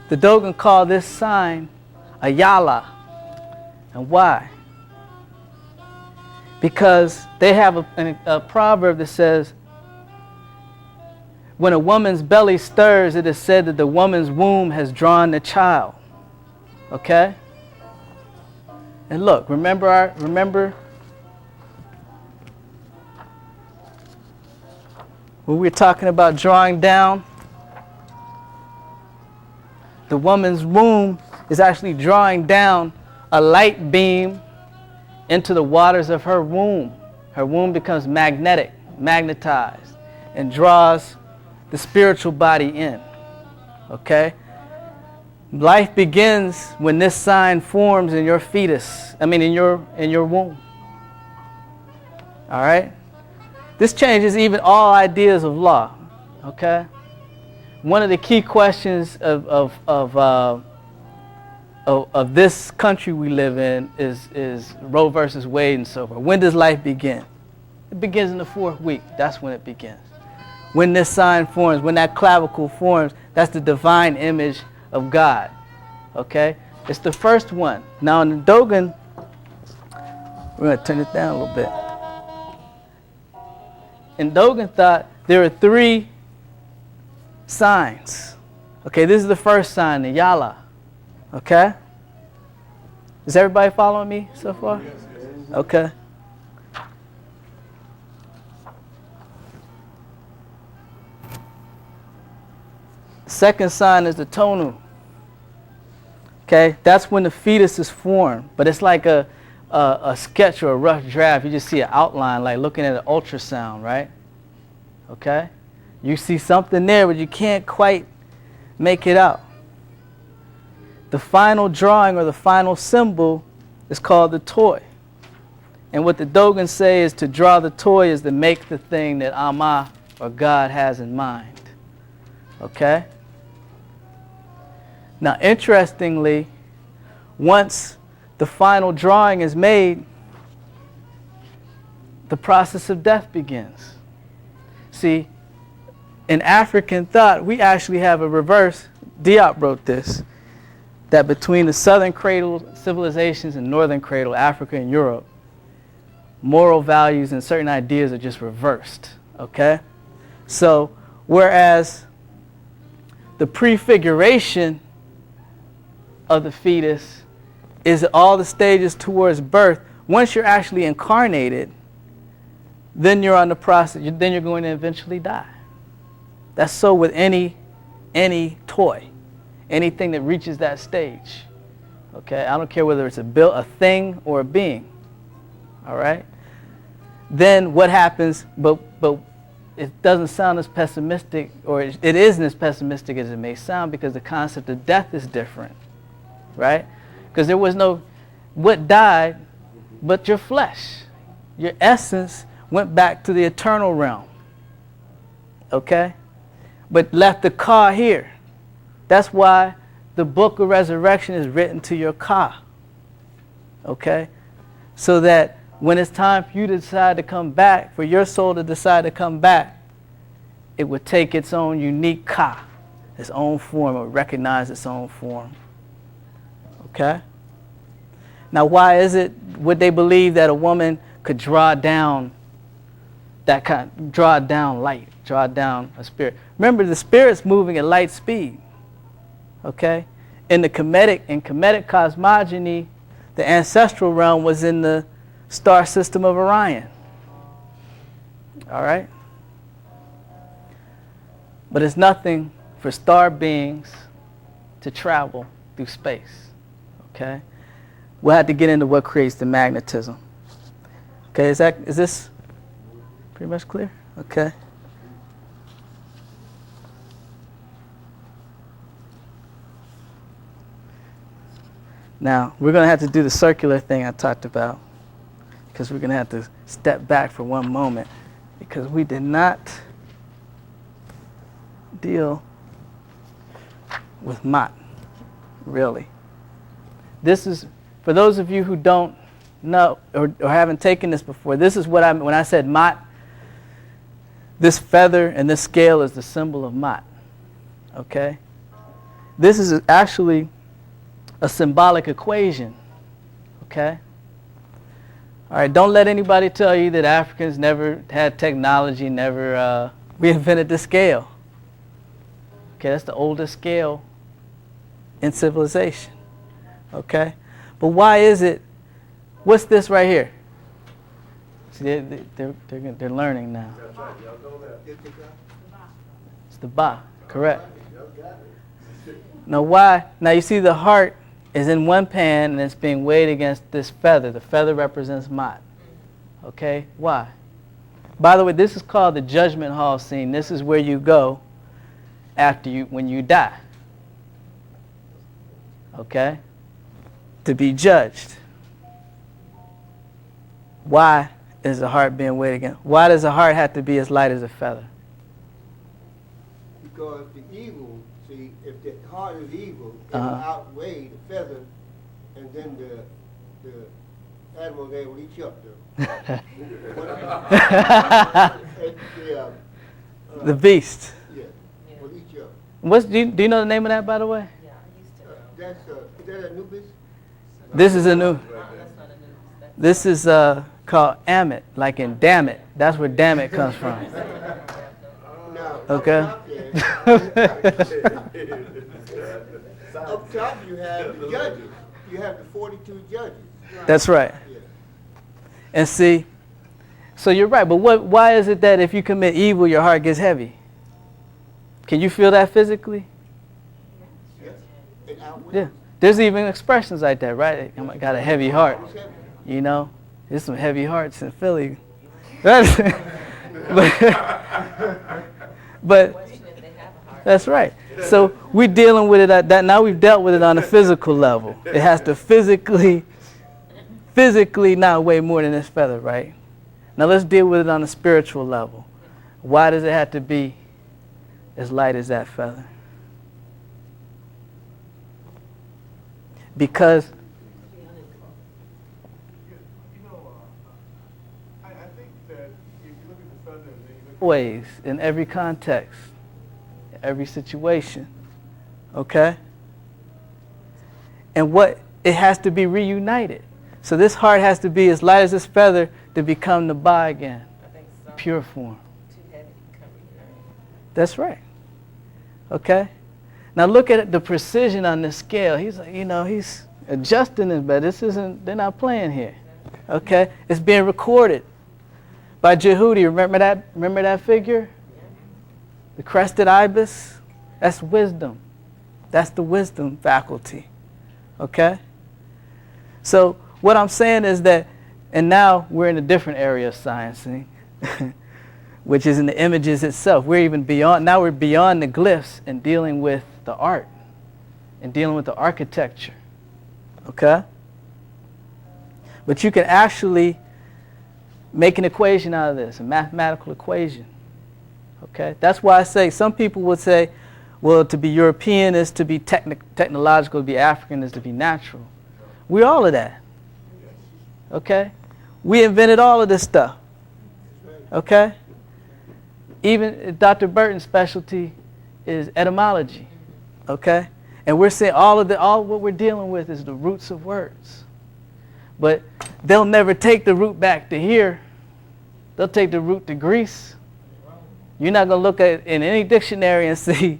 the Dogon call this sign a Yala. And why? Because they have a proverb that says, when a woman's belly stirs, it is said that the woman's womb has drawn the child. Okay? And look, remember when we were talking about drawing down? The woman's womb is actually drawing down a light beam into the waters of her womb. Her womb becomes magnetized, and draws the spiritual body in. Okay? Life begins when this sign forms in your fetus. In your womb. All right? This changes even all ideas of law. Okay? One of the key questions of this country we live in is Roe versus Wade and so forth. When does life begin? It begins in the 4th week. That's when it begins. When this sign forms, when that clavicle forms, that's the divine image of God. Okay? It's the first one. Now in the Dogon, we're going to turn it down a little bit. In Dogon thought, there are 3 signs. Okay, this is the first sign, the Yala. Okay? Is everybody following me so far? Yes, yes. Okay. Second sign is the Tonu. Okay, that's when the fetus is formed, but it's like a sketch or a rough draft. You just see an outline, like looking at an ultrasound, right? Okay, you see something there, but you can't quite make it out. The final drawing or the final symbol is called the toy. And what the Dogons say is to draw the toy is to make the thing that Amma or God has in mind. Okay? Now, interestingly, once the final drawing is made, the process of death begins. See, in African thought, we actually have a reverse. Diop wrote this, that between the southern cradle civilizations and northern cradle, Africa and Europe, moral values and certain ideas are just reversed. Okay? So, whereas the prefiguration of the fetus is all the stages towards birth, once you're actually incarnated, then you're on the process, then you're going to eventually die. That's so with any toy, anything that reaches that stage. Okay, I don't care whether it's a thing or a being. All right. Then what happens? But it doesn't sound as pessimistic, or it isn't as pessimistic as it may sound, because the concept of death is different, right? Because there was no what died, but your flesh, your essence went back to the eternal realm. Okay, but left the car here. That's why the book of resurrection is written to your car. Okay? So that when it's time for you to decide to come back, for your soul to decide to come back, it would take its own unique car, its own form, or recognize its own form. Okay? Now, why is it, would they believe that a woman could draw down light, draw down a spirit? Remember, the spirit's moving at light speed. Okay? In Kemetic cosmogony, the ancestral realm was in the star system of Orion. All right? But it's nothing for star beings to travel through space. Okay? We'll have to get into what creates the magnetism. Okay, is this pretty much clear? Okay. Now, we're going to have to do the circular thing I talked about, because we're going to have to step back for one moment, because we did not deal with Mat, really. This is, for those of you who don't know or haven't taken this before, this is what when I said Mat, this feather and this scale is the symbol of Mat. Okay? This is actually a symbolic equation. Okay? All right, don't let anybody tell you that Africans never had technology, we invented the scale. Okay, that's the oldest scale in civilization. Okay? But why is it, what's this right here? See, they're learning now. It's the Ba, correct. Now why? Now you see the heart is in one pan and it's being weighed against this feather. The feather represents Ma'at. Okay? Why? By the way, this is called the judgment hall scene. This is where you go when you die. Okay? To be judged. Why is the heart being weighed against? Why does the heart have to be as light as a feather? Because the evil, see, if the heart is evil, it will outweigh the feather, and then the animal they will eat you up there. The beast. Yeah, will eat you up. Do you know the name of that, by the way? Yeah, I used to. Is that Anubis? This is a new. That's not a news. This is called Amit, like in damn it. That's where damn it comes from. Now, Okay. Up top you have the judges. You have the 42 judges. That's right. Yeah. And see, so you're right, but why is it that if you commit evil, your heart gets heavy? Can you feel that physically? Yes. It outweighs. Yeah. There's even expressions like that, right? I got a heavy heart. It's heavy. You know, there's some heavy hearts in Philly. but Question if they have a heart. that's right. So we're dealing with it at that. Now we've dealt with it on a physical level. It has to physically not weigh more than this feather, right? Now let's deal with it on a spiritual level. Why does it have to be as light as that feather? Because I think that if you look at the feather and then you look ways, in every context, every situation, okay? And what it has to be reunited. So this heart has to be as light as this feather to become the Ba again, I think some pure form. too heavy to come reunited. That's right. Okay? Now look at the precision on this scale. He's like, he's adjusting this, but they're not playing here. Okay? It's being recorded by Jehudi. Remember that figure? The crested ibis? That's wisdom. That's the wisdom faculty. Okay? So what I'm saying is that, and now we're in a different area of science, see? Which is in the images itself. We're beyond the glyphs and dealing with the art and dealing with the architecture. Okay? But you can actually make an equation out of this, a mathematical equation. Okay? That's why I say, some people would say, well, to be European is to be technological, to be African is to be natural. We're all of that. Okay? We invented all of this stuff. Okay? Even Dr. Burton's specialty is etymology. Okay? And we're saying all what we're dealing with is the roots of words. But they'll never take the root back to here. They'll take the root to Greece. You're not going to look at in any dictionary and see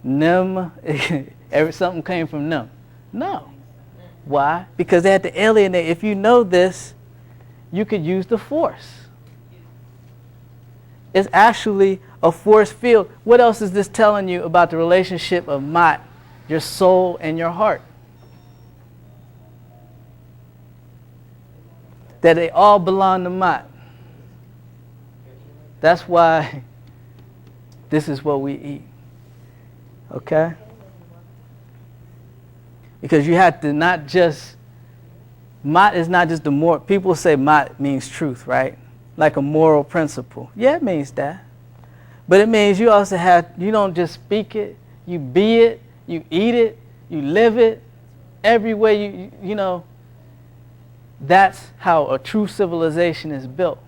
Nim, something came from Nim. No. Why? Because they had to alienate. If you know this, you could use the force. It's actually a force field. What else is this telling you about the relationship of Ma'at, your soul and your heart? That they all belong to Ma'at. That's why this is what we eat. Okay? Because you have to not just, Ma'at is not just the moral. People say Ma'at means truth, right? Like a moral principle. Yeah, it means that. But it means you also you don't just speak it, you be it, you eat it, you live it. Every way that's how a true civilization is built.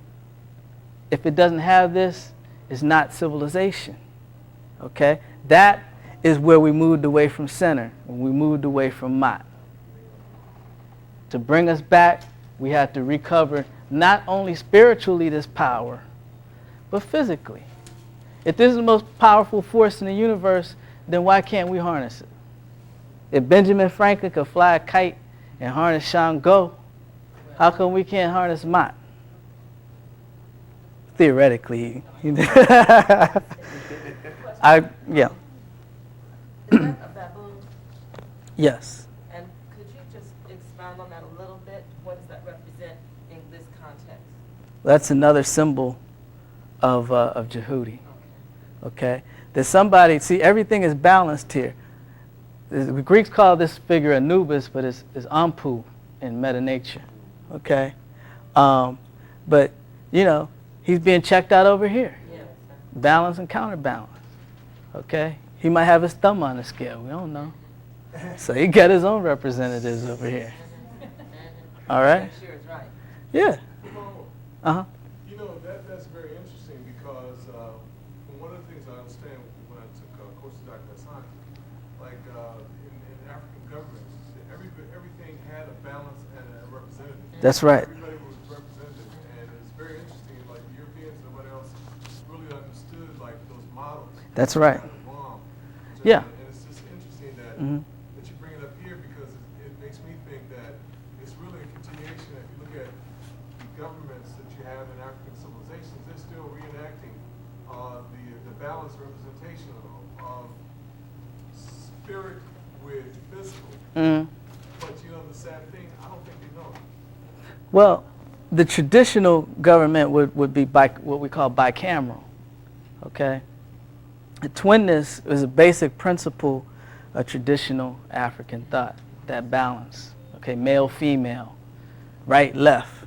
If it doesn't have this, it's not civilization. Okay? That is where we moved away from center, when we moved away from Ma'at. To bring us back, we have to recover not only spiritually this power, but physically. If this is the most powerful force in the universe, then why can't we harness it? If Benjamin Franklin could fly a kite and harness Shango, how come we can't harness Ma'at? Theoretically. Yeah. Yeah. Is that a baboon? Yes. That's another symbol of Jehudi. Okay? There's somebody, see, everything is balanced here. The Greeks call this figure Anubis, but it's Ampu in meta nature. Okay? But, you know, he's being checked out over here. Balance and counterbalance. Okay? He might have his thumb on the scale. We don't know. So he got his own representatives over here. All right? Sure is right. Yeah. You know, that's very interesting because one of the things I understand when I took courses like that science, like in African governments, everything had a balance and a representative. That's right. Everybody was represented, and it's very interesting. Like the Europeans and everybody else really understood like those models. That's right. Yeah. And it's just interesting that that you bring it up here because it makes me think that it's really a continuation. If you look at the governments that you have in African civilizations, they're still reenacting the balanced representation of spirit with physical. But you know the sad thing, I don't think they know it. Well, the traditional government would be what we call bicameral. Okay? Twinness is a basic principle of traditional African thought, that balance. Okay, male, female, right, left.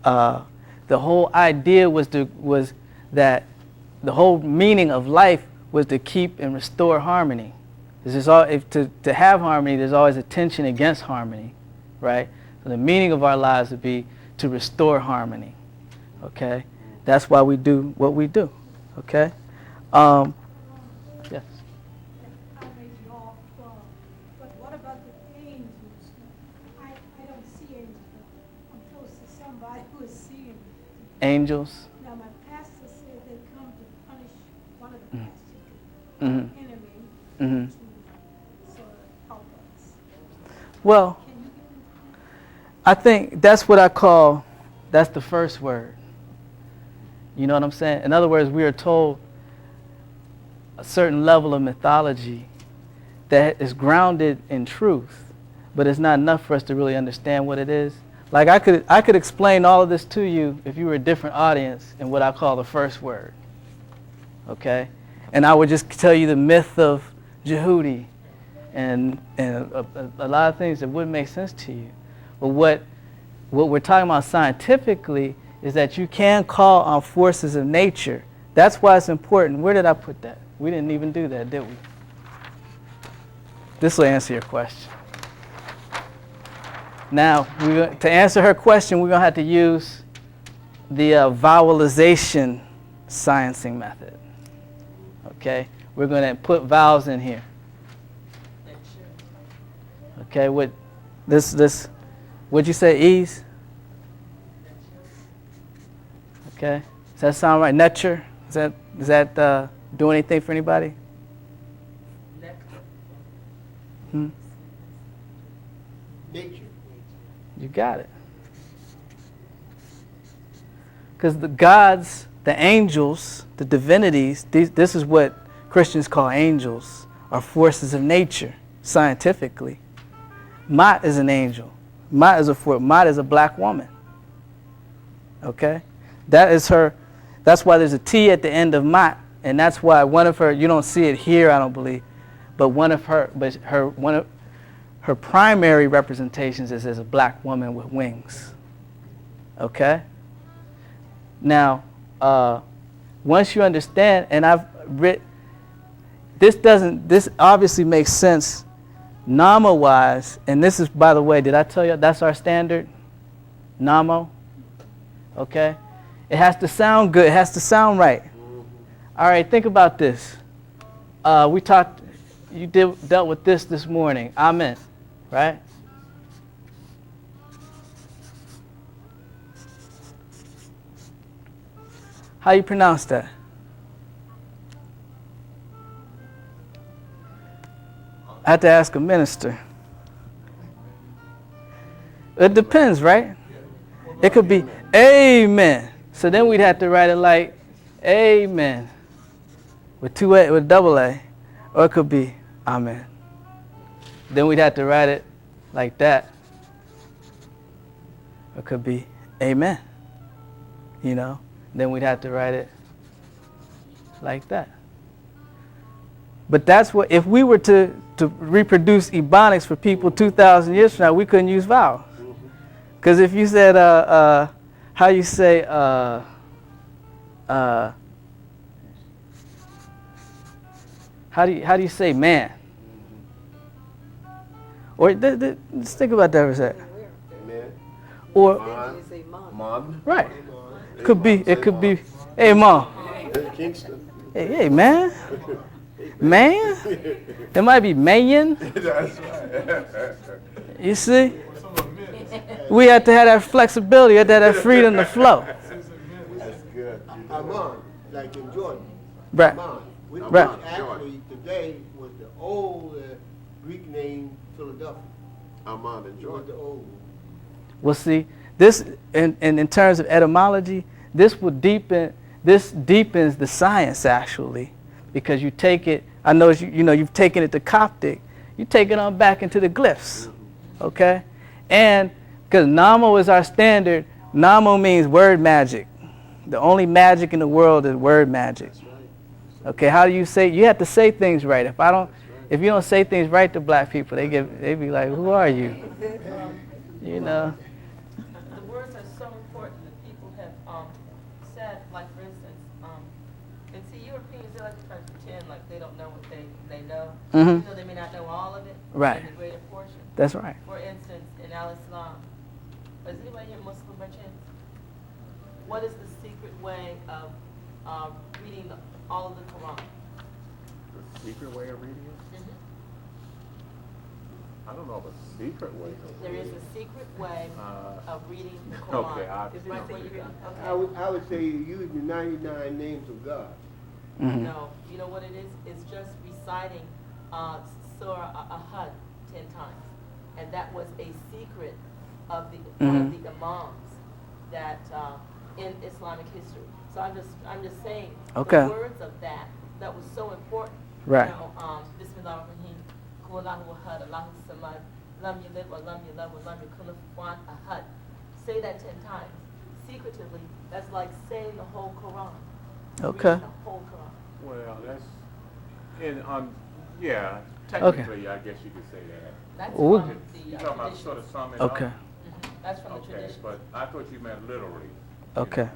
The whole idea was that the whole meaning of life was to keep and restore harmony. To have harmony, there's always a tension against harmony, right? So the meaning of our lives would be to restore harmony. Okay, that's why we do what we do. Okay. Yes. I may be off, but what about the angels? I don't see angels. I'm close to somebody who is seeing. Angels. Now, my pastor said they come to punish one of the pastors, enemy, to sort of help us. Well, Can you get into that? I think that's what I call, that's the first word. You know what I'm saying? In other words, we are told a certain level of mythology that is grounded in truth, but it's not enough for us to really understand what it is. Like I could explain all of this to you if you were a different audience in what I call the first word. Okay? And I would just tell you the myth of Jehudi and a lot of things that wouldn't make sense to you. But what we're talking about scientifically is that you can call on forces of nature. That's why it's important. Where did I put that? We didn't even do that, did we? This will answer your question. Now, to answer her question, we're going to have to use the vowelization sciencing method. Okay? We're going to put vowels in here. Okay, what this what'd you say, ease? Okay. Does that sound right? Netcher? Does that do anything for anybody? Nature. You got it. Because the gods, the angels, the divinities, this is what Christians call angels, are forces of nature, scientifically. Ma'at is an angel. Ma'at is a black woman. Okay? That is her. That's why there's a T at the end of Ma'at, and that's why one of her, you don't see it here, I don't believe, but one of her primary representations is as a black woman with wings. Okay? Now, once you understand, and I've written, this obviously makes sense Nama-wise, and this is, by the way, did I tell you that's our standard? Namo? Okay? It has to sound good. It has to sound right. All right, think about this. You dealt with this morning. Amen. Right? How you pronounce that? I have to ask a minister. It depends, right? It could be amen. So then we'd have to write it like amen with double A, or it could be amen. Then we'd have to write it like that. Or it could be amen. you know, then we'd have to write it like that. But that's what, if we were to reproduce Ebonics for people 2,000 years from now, we couldn't use vowels. Because if you said, how you say, how do you say man? Or let's think about that for a second. Man. Or Mon. right, it could be. Hey, mom. Kingston. Hey, man. Man. It might be man. That's right. You see, we had to have that flexibility, had to have that freedom to flow. That's good. Amon, like in Jordan. Right. Amon. Which Right. actually today was the old Greek name Philadelphia. Armand and It was Jordan. the old one. Well, see, this, in terms of etymology, this deepens the science actually, because you take it. I know you've taken it to Coptic. You take it on back into the glyphs, okay? And because Namo is our standard, Namo means word magic. The only magic in the world is word magic. Okay, how do you say? You have to say things right. If you don't say things right to black people, they be like, "Who are you?" You know. The words are so important that people have said, like for instance, and see Europeans, they like to try to pretend like they don't know what they know. Mhm. You know, they may not know all of it. Right. In the greater portion. That's right. For instance, in Al-Islam, is anybody here Muslim by chance? What is the secret way of reading all of the Quran? The secret way of reading it? I don't know of a secret way of There reading is a secret way of reading the okay, Quran. Is it right where you read? I would say you use the 99 names of God. Mhm. No, you know what it is? It's just reciting Surah Ahad 10 times. And that was a secret of one of the imams that in Islamic history. So I'm just saying Okay. the words of that was so important. Right. You know, Bismillah ar-Rahim, Qul Allahu Ahad, Allahu Samad, Lam Yalid wa Lam Yulad wa Lam Yakun lahu Kufuwan Ahad. Say that 10 times. Secretively, that's like saying the whole Quran. Okay. Reading the whole Quran. Well, that's yeah. Technically, I guess you could say that. That's Ooh. from the You're talking about tradition. sort of summing Okay. up. That's from the Okay, tradition. but I thought you meant literally. Okay.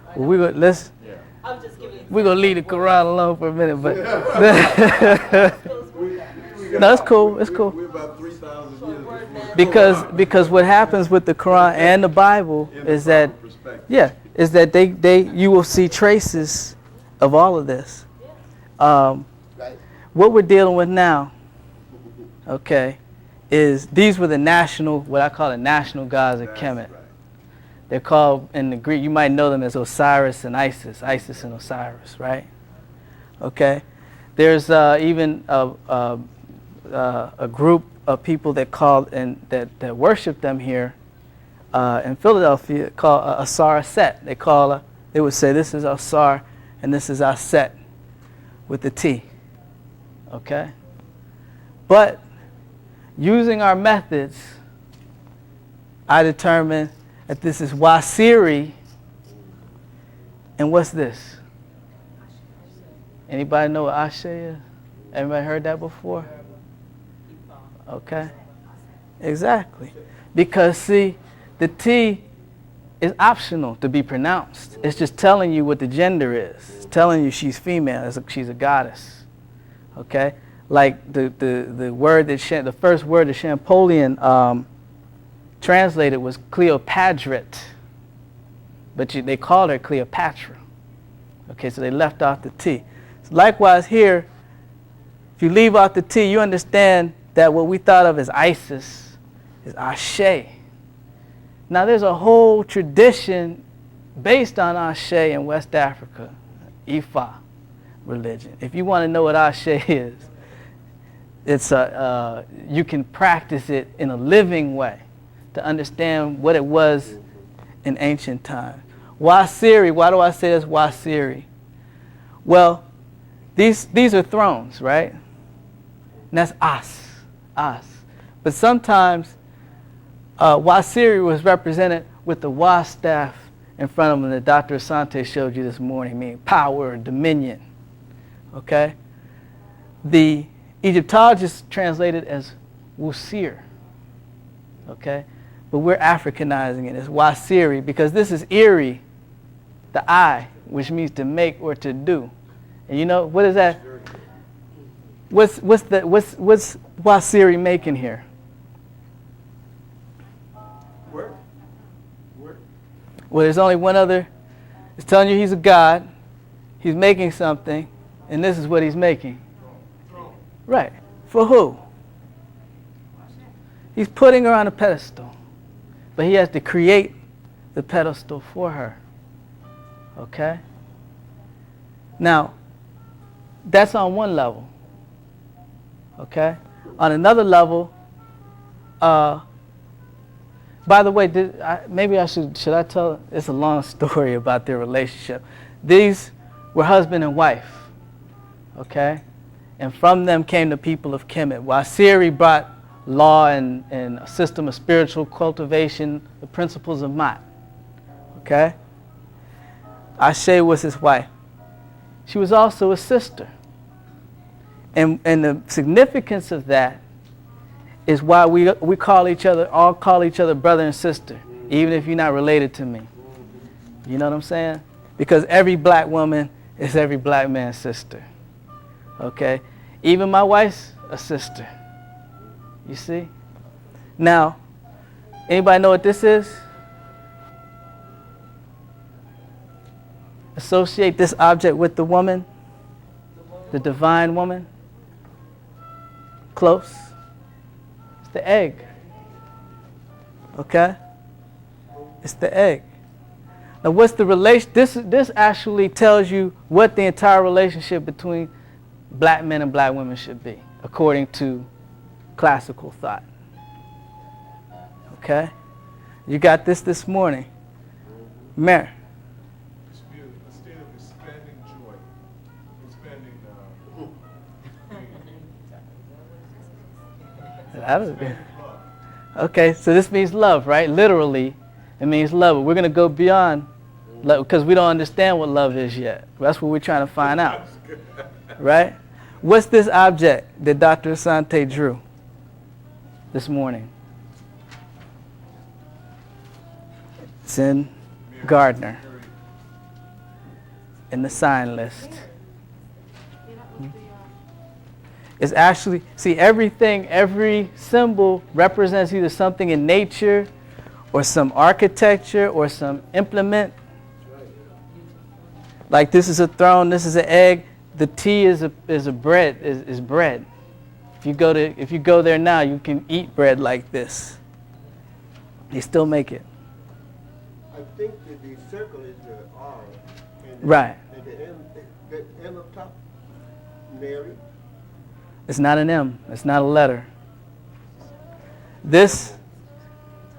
I Well, know. Yeah. I'm just giving you. we're gonna leave the Quran alone for a minute, but Quran. no, it's cool. It's cool. We're about 3,000 years Because what happens with the Quran and the Bible is that you will see traces of all of this. Right? What we're dealing with now, okay, is these were what I call the national gods of Kemet. They're called in the Greek, you might know them as Osiris and Isis and Osiris, right? Okay. There's even a group of people that that worship them here in Philadelphia called Asar Set. They would say this is Asar and this is Aset with the T. Okay? But using our methods, I determined that this is Wasiri. And what's this? Anybody know what Ashe is? Everybody heard that before? Okay. Exactly. Because see, the T is optional to be pronounced. It's just telling you what the gender is. It's telling you she's female, she's a goddess. Okay? Like the word the first word that Champollion translated was Cleopatrit. But they called her Cleopatra. Okay, so they left off the T. So likewise here, if you leave out the T, you understand that what we thought of as Isis is Ashe. Now there's a whole tradition based on Ashe in West Africa, Ifa religion. If you want to know what Ashe is, it's you can practice it in a living way to understand what it was in ancient times. Wasiri, why do I say this Wasiri? Well, these are thrones, right? And that's us. But sometimes Wasiri was represented with the wa staff in front of them that Dr. Asante showed you this morning, meaning power, dominion. Okay? The Egyptologists translate it as Wusir. Okay? But we're Africanizing it as Wasiri because this is Iri, the I, which means to make or to do. And you know, what is that? What's Wasiri making here? Work. Well, there's only one other. It's telling you he's a god. He's making something, and this is what he's making. Right. For who? He's putting her on a pedestal, but he has to create the pedestal for her. Okay? Now, that's on one level. Okay? On another level, by the way, maybe I should I tell, it's a long story about their relationship. These were husband and wife. Okay? And from them came the people of Kemet. Wasiri brought law and a system of spiritual cultivation, the principles of Mat. Okay? Ashe was his wife. She was also a sister. And the significance of that is why we all call each other brother and sister, even if you're not related to me. You know what I'm saying? Because every black woman is every black man's sister. Okay? Even my wife's a sister. You see? Now, anybody know what this is? Associate this object with the woman, the divine woman. Close. It's the egg. Okay? It's the egg. Now, what's the relation? This actually tells you what the entire relationship between black men and black women should be, according to classical thought. Okay? You got this morning. Mary. It should be a state of expanding joy. Expanding, That was good. Okay, so this means love, right? Literally, it means love. But we're going to go beyond love because we don't understand what love is yet. That's what we're trying to find out. Right? What's this object that Dr. Asante drew this morning? It's in Gardner, in the sign list. It's actually, see, every symbol represents either something in nature or some architecture or some implement. Like this is a throne, this is an egg. The T is bread. If you go there now, you can eat bread like this. They still make it. I think that the circle is the R. And Right. And the M up top, Mary. It's not an M. It's not a letter. This,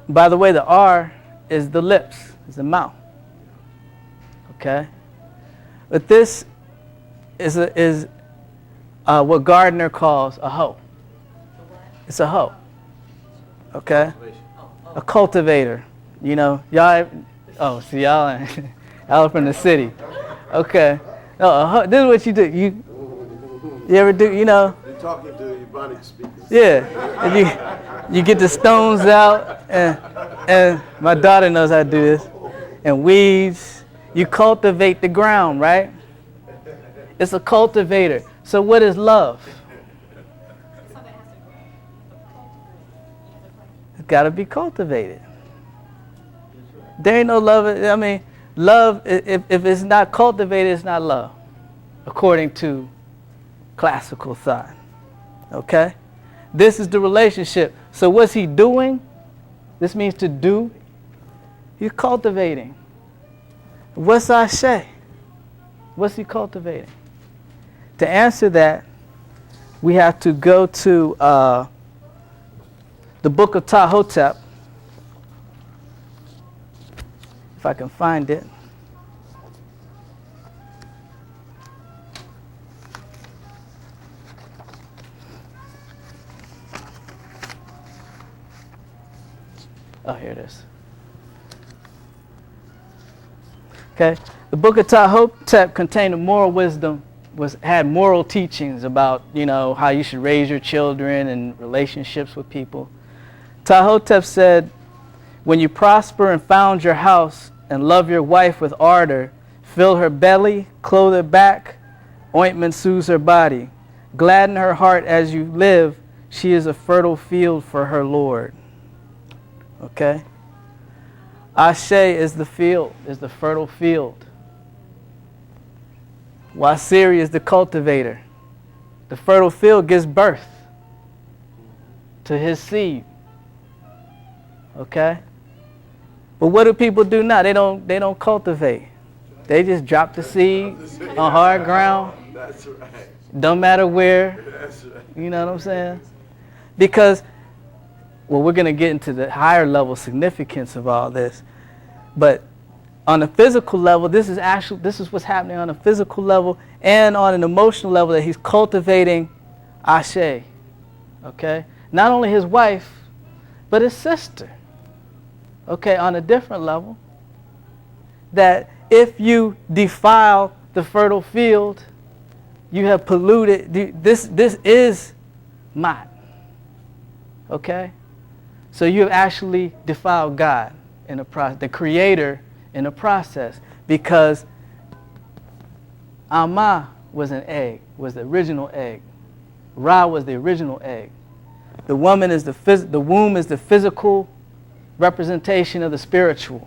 by the way, the R is the lips, is the mouth. Okay? But this is what Gardner calls a hoe. It's a hoe. Okay? A cultivator. You know, y'all are from the city. Okay. No, a hoe, this is what you do. You ever do, you know? You're talking to Ebonic speakers. Yeah. And you get the stones out, and my daughter knows how to do this. And weeds. You cultivate the ground, right? It's a cultivator. So what is love? It's got to be cultivated. There ain't no love. I mean, love, if it's not cultivated, it's not love, according to classical thought. Okay? This is the relationship. So what's he doing? This means to do. He's cultivating. What's Ashe? What's he cultivating? To answer that, we have to go to the book of Tahotep, if I can find it. Oh, here it is. Okay? The book of Tahotep contained a moral wisdom, had moral teachings about, how you should raise your children and relationships with people. Tahotep said, when you prosper and found your house and love your wife with ardor, fill her belly, clothe her back, ointment soothes her body, gladden her heart as you live, she is a fertile field for her Lord. Okay? Ashe is the field, is the fertile field. Wasiri is the cultivator. The fertile field gives birth to his seed. Okay? But what do people do now? They don't cultivate. They just drop the seed on hard ground. That's right. Don't matter where. That's right. You know what I'm saying? Because, well, we're going to get into the higher level significance of all this. But on a physical level, this is what's happening on a physical level and on an emotional level, that he's cultivating Ashe. Okay? Not only his wife, but his sister. Okay, on a different level. That if you defile the fertile field, you have polluted. This is Mat. Okay? So you have actually defiled God in the process, the Creator in the process, because Amma was an egg, was the original egg. Ra was the original egg. The woman is the womb is the physical representation of the spiritual.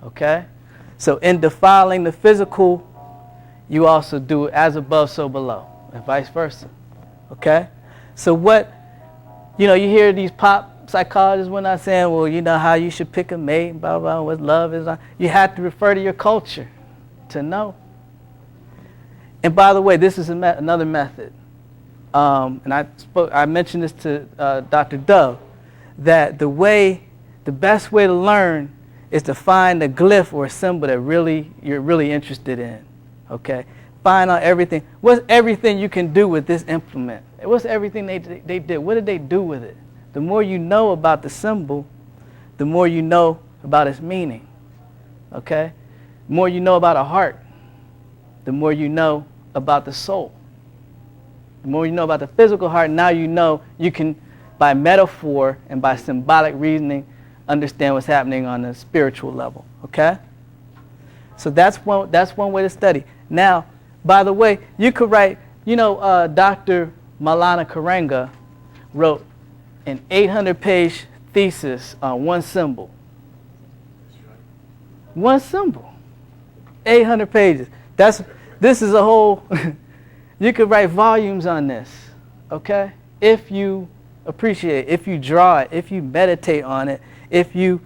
Okay? So in defiling the physical, you also do as above, so below, and vice versa. Okay? So what, you hear these pop psychologists when I'm saying, well, how you should pick a mate, blah, blah, what love is. You have to refer to your culture to know. And by the way, this is another method. And I mentioned this to Dr. Dove, that the best way to learn is to find a glyph or a symbol that you're really interested in. Okay? Find out everything. What's everything you can do with this implement? What's everything they did? What did they do with it? The more you know about the symbol, the more you know about its meaning. Okay? The more you know about a heart, the more you know about the soul. The more you know about the physical heart, now you can, by metaphor and by symbolic reasoning, understand what's happening on the spiritual level. Okay? So that's one way to study. Now, by the way, you could write, Dr. Maulana Karenga wrote an 800-page thesis on one symbol. One symbol. 800 pages. This is a whole, you could write volumes on this, okay? If you appreciate it, if you draw it, if you meditate on it, if you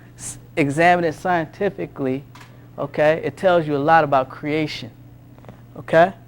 examine it scientifically, okay? It tells you a lot about creation, okay?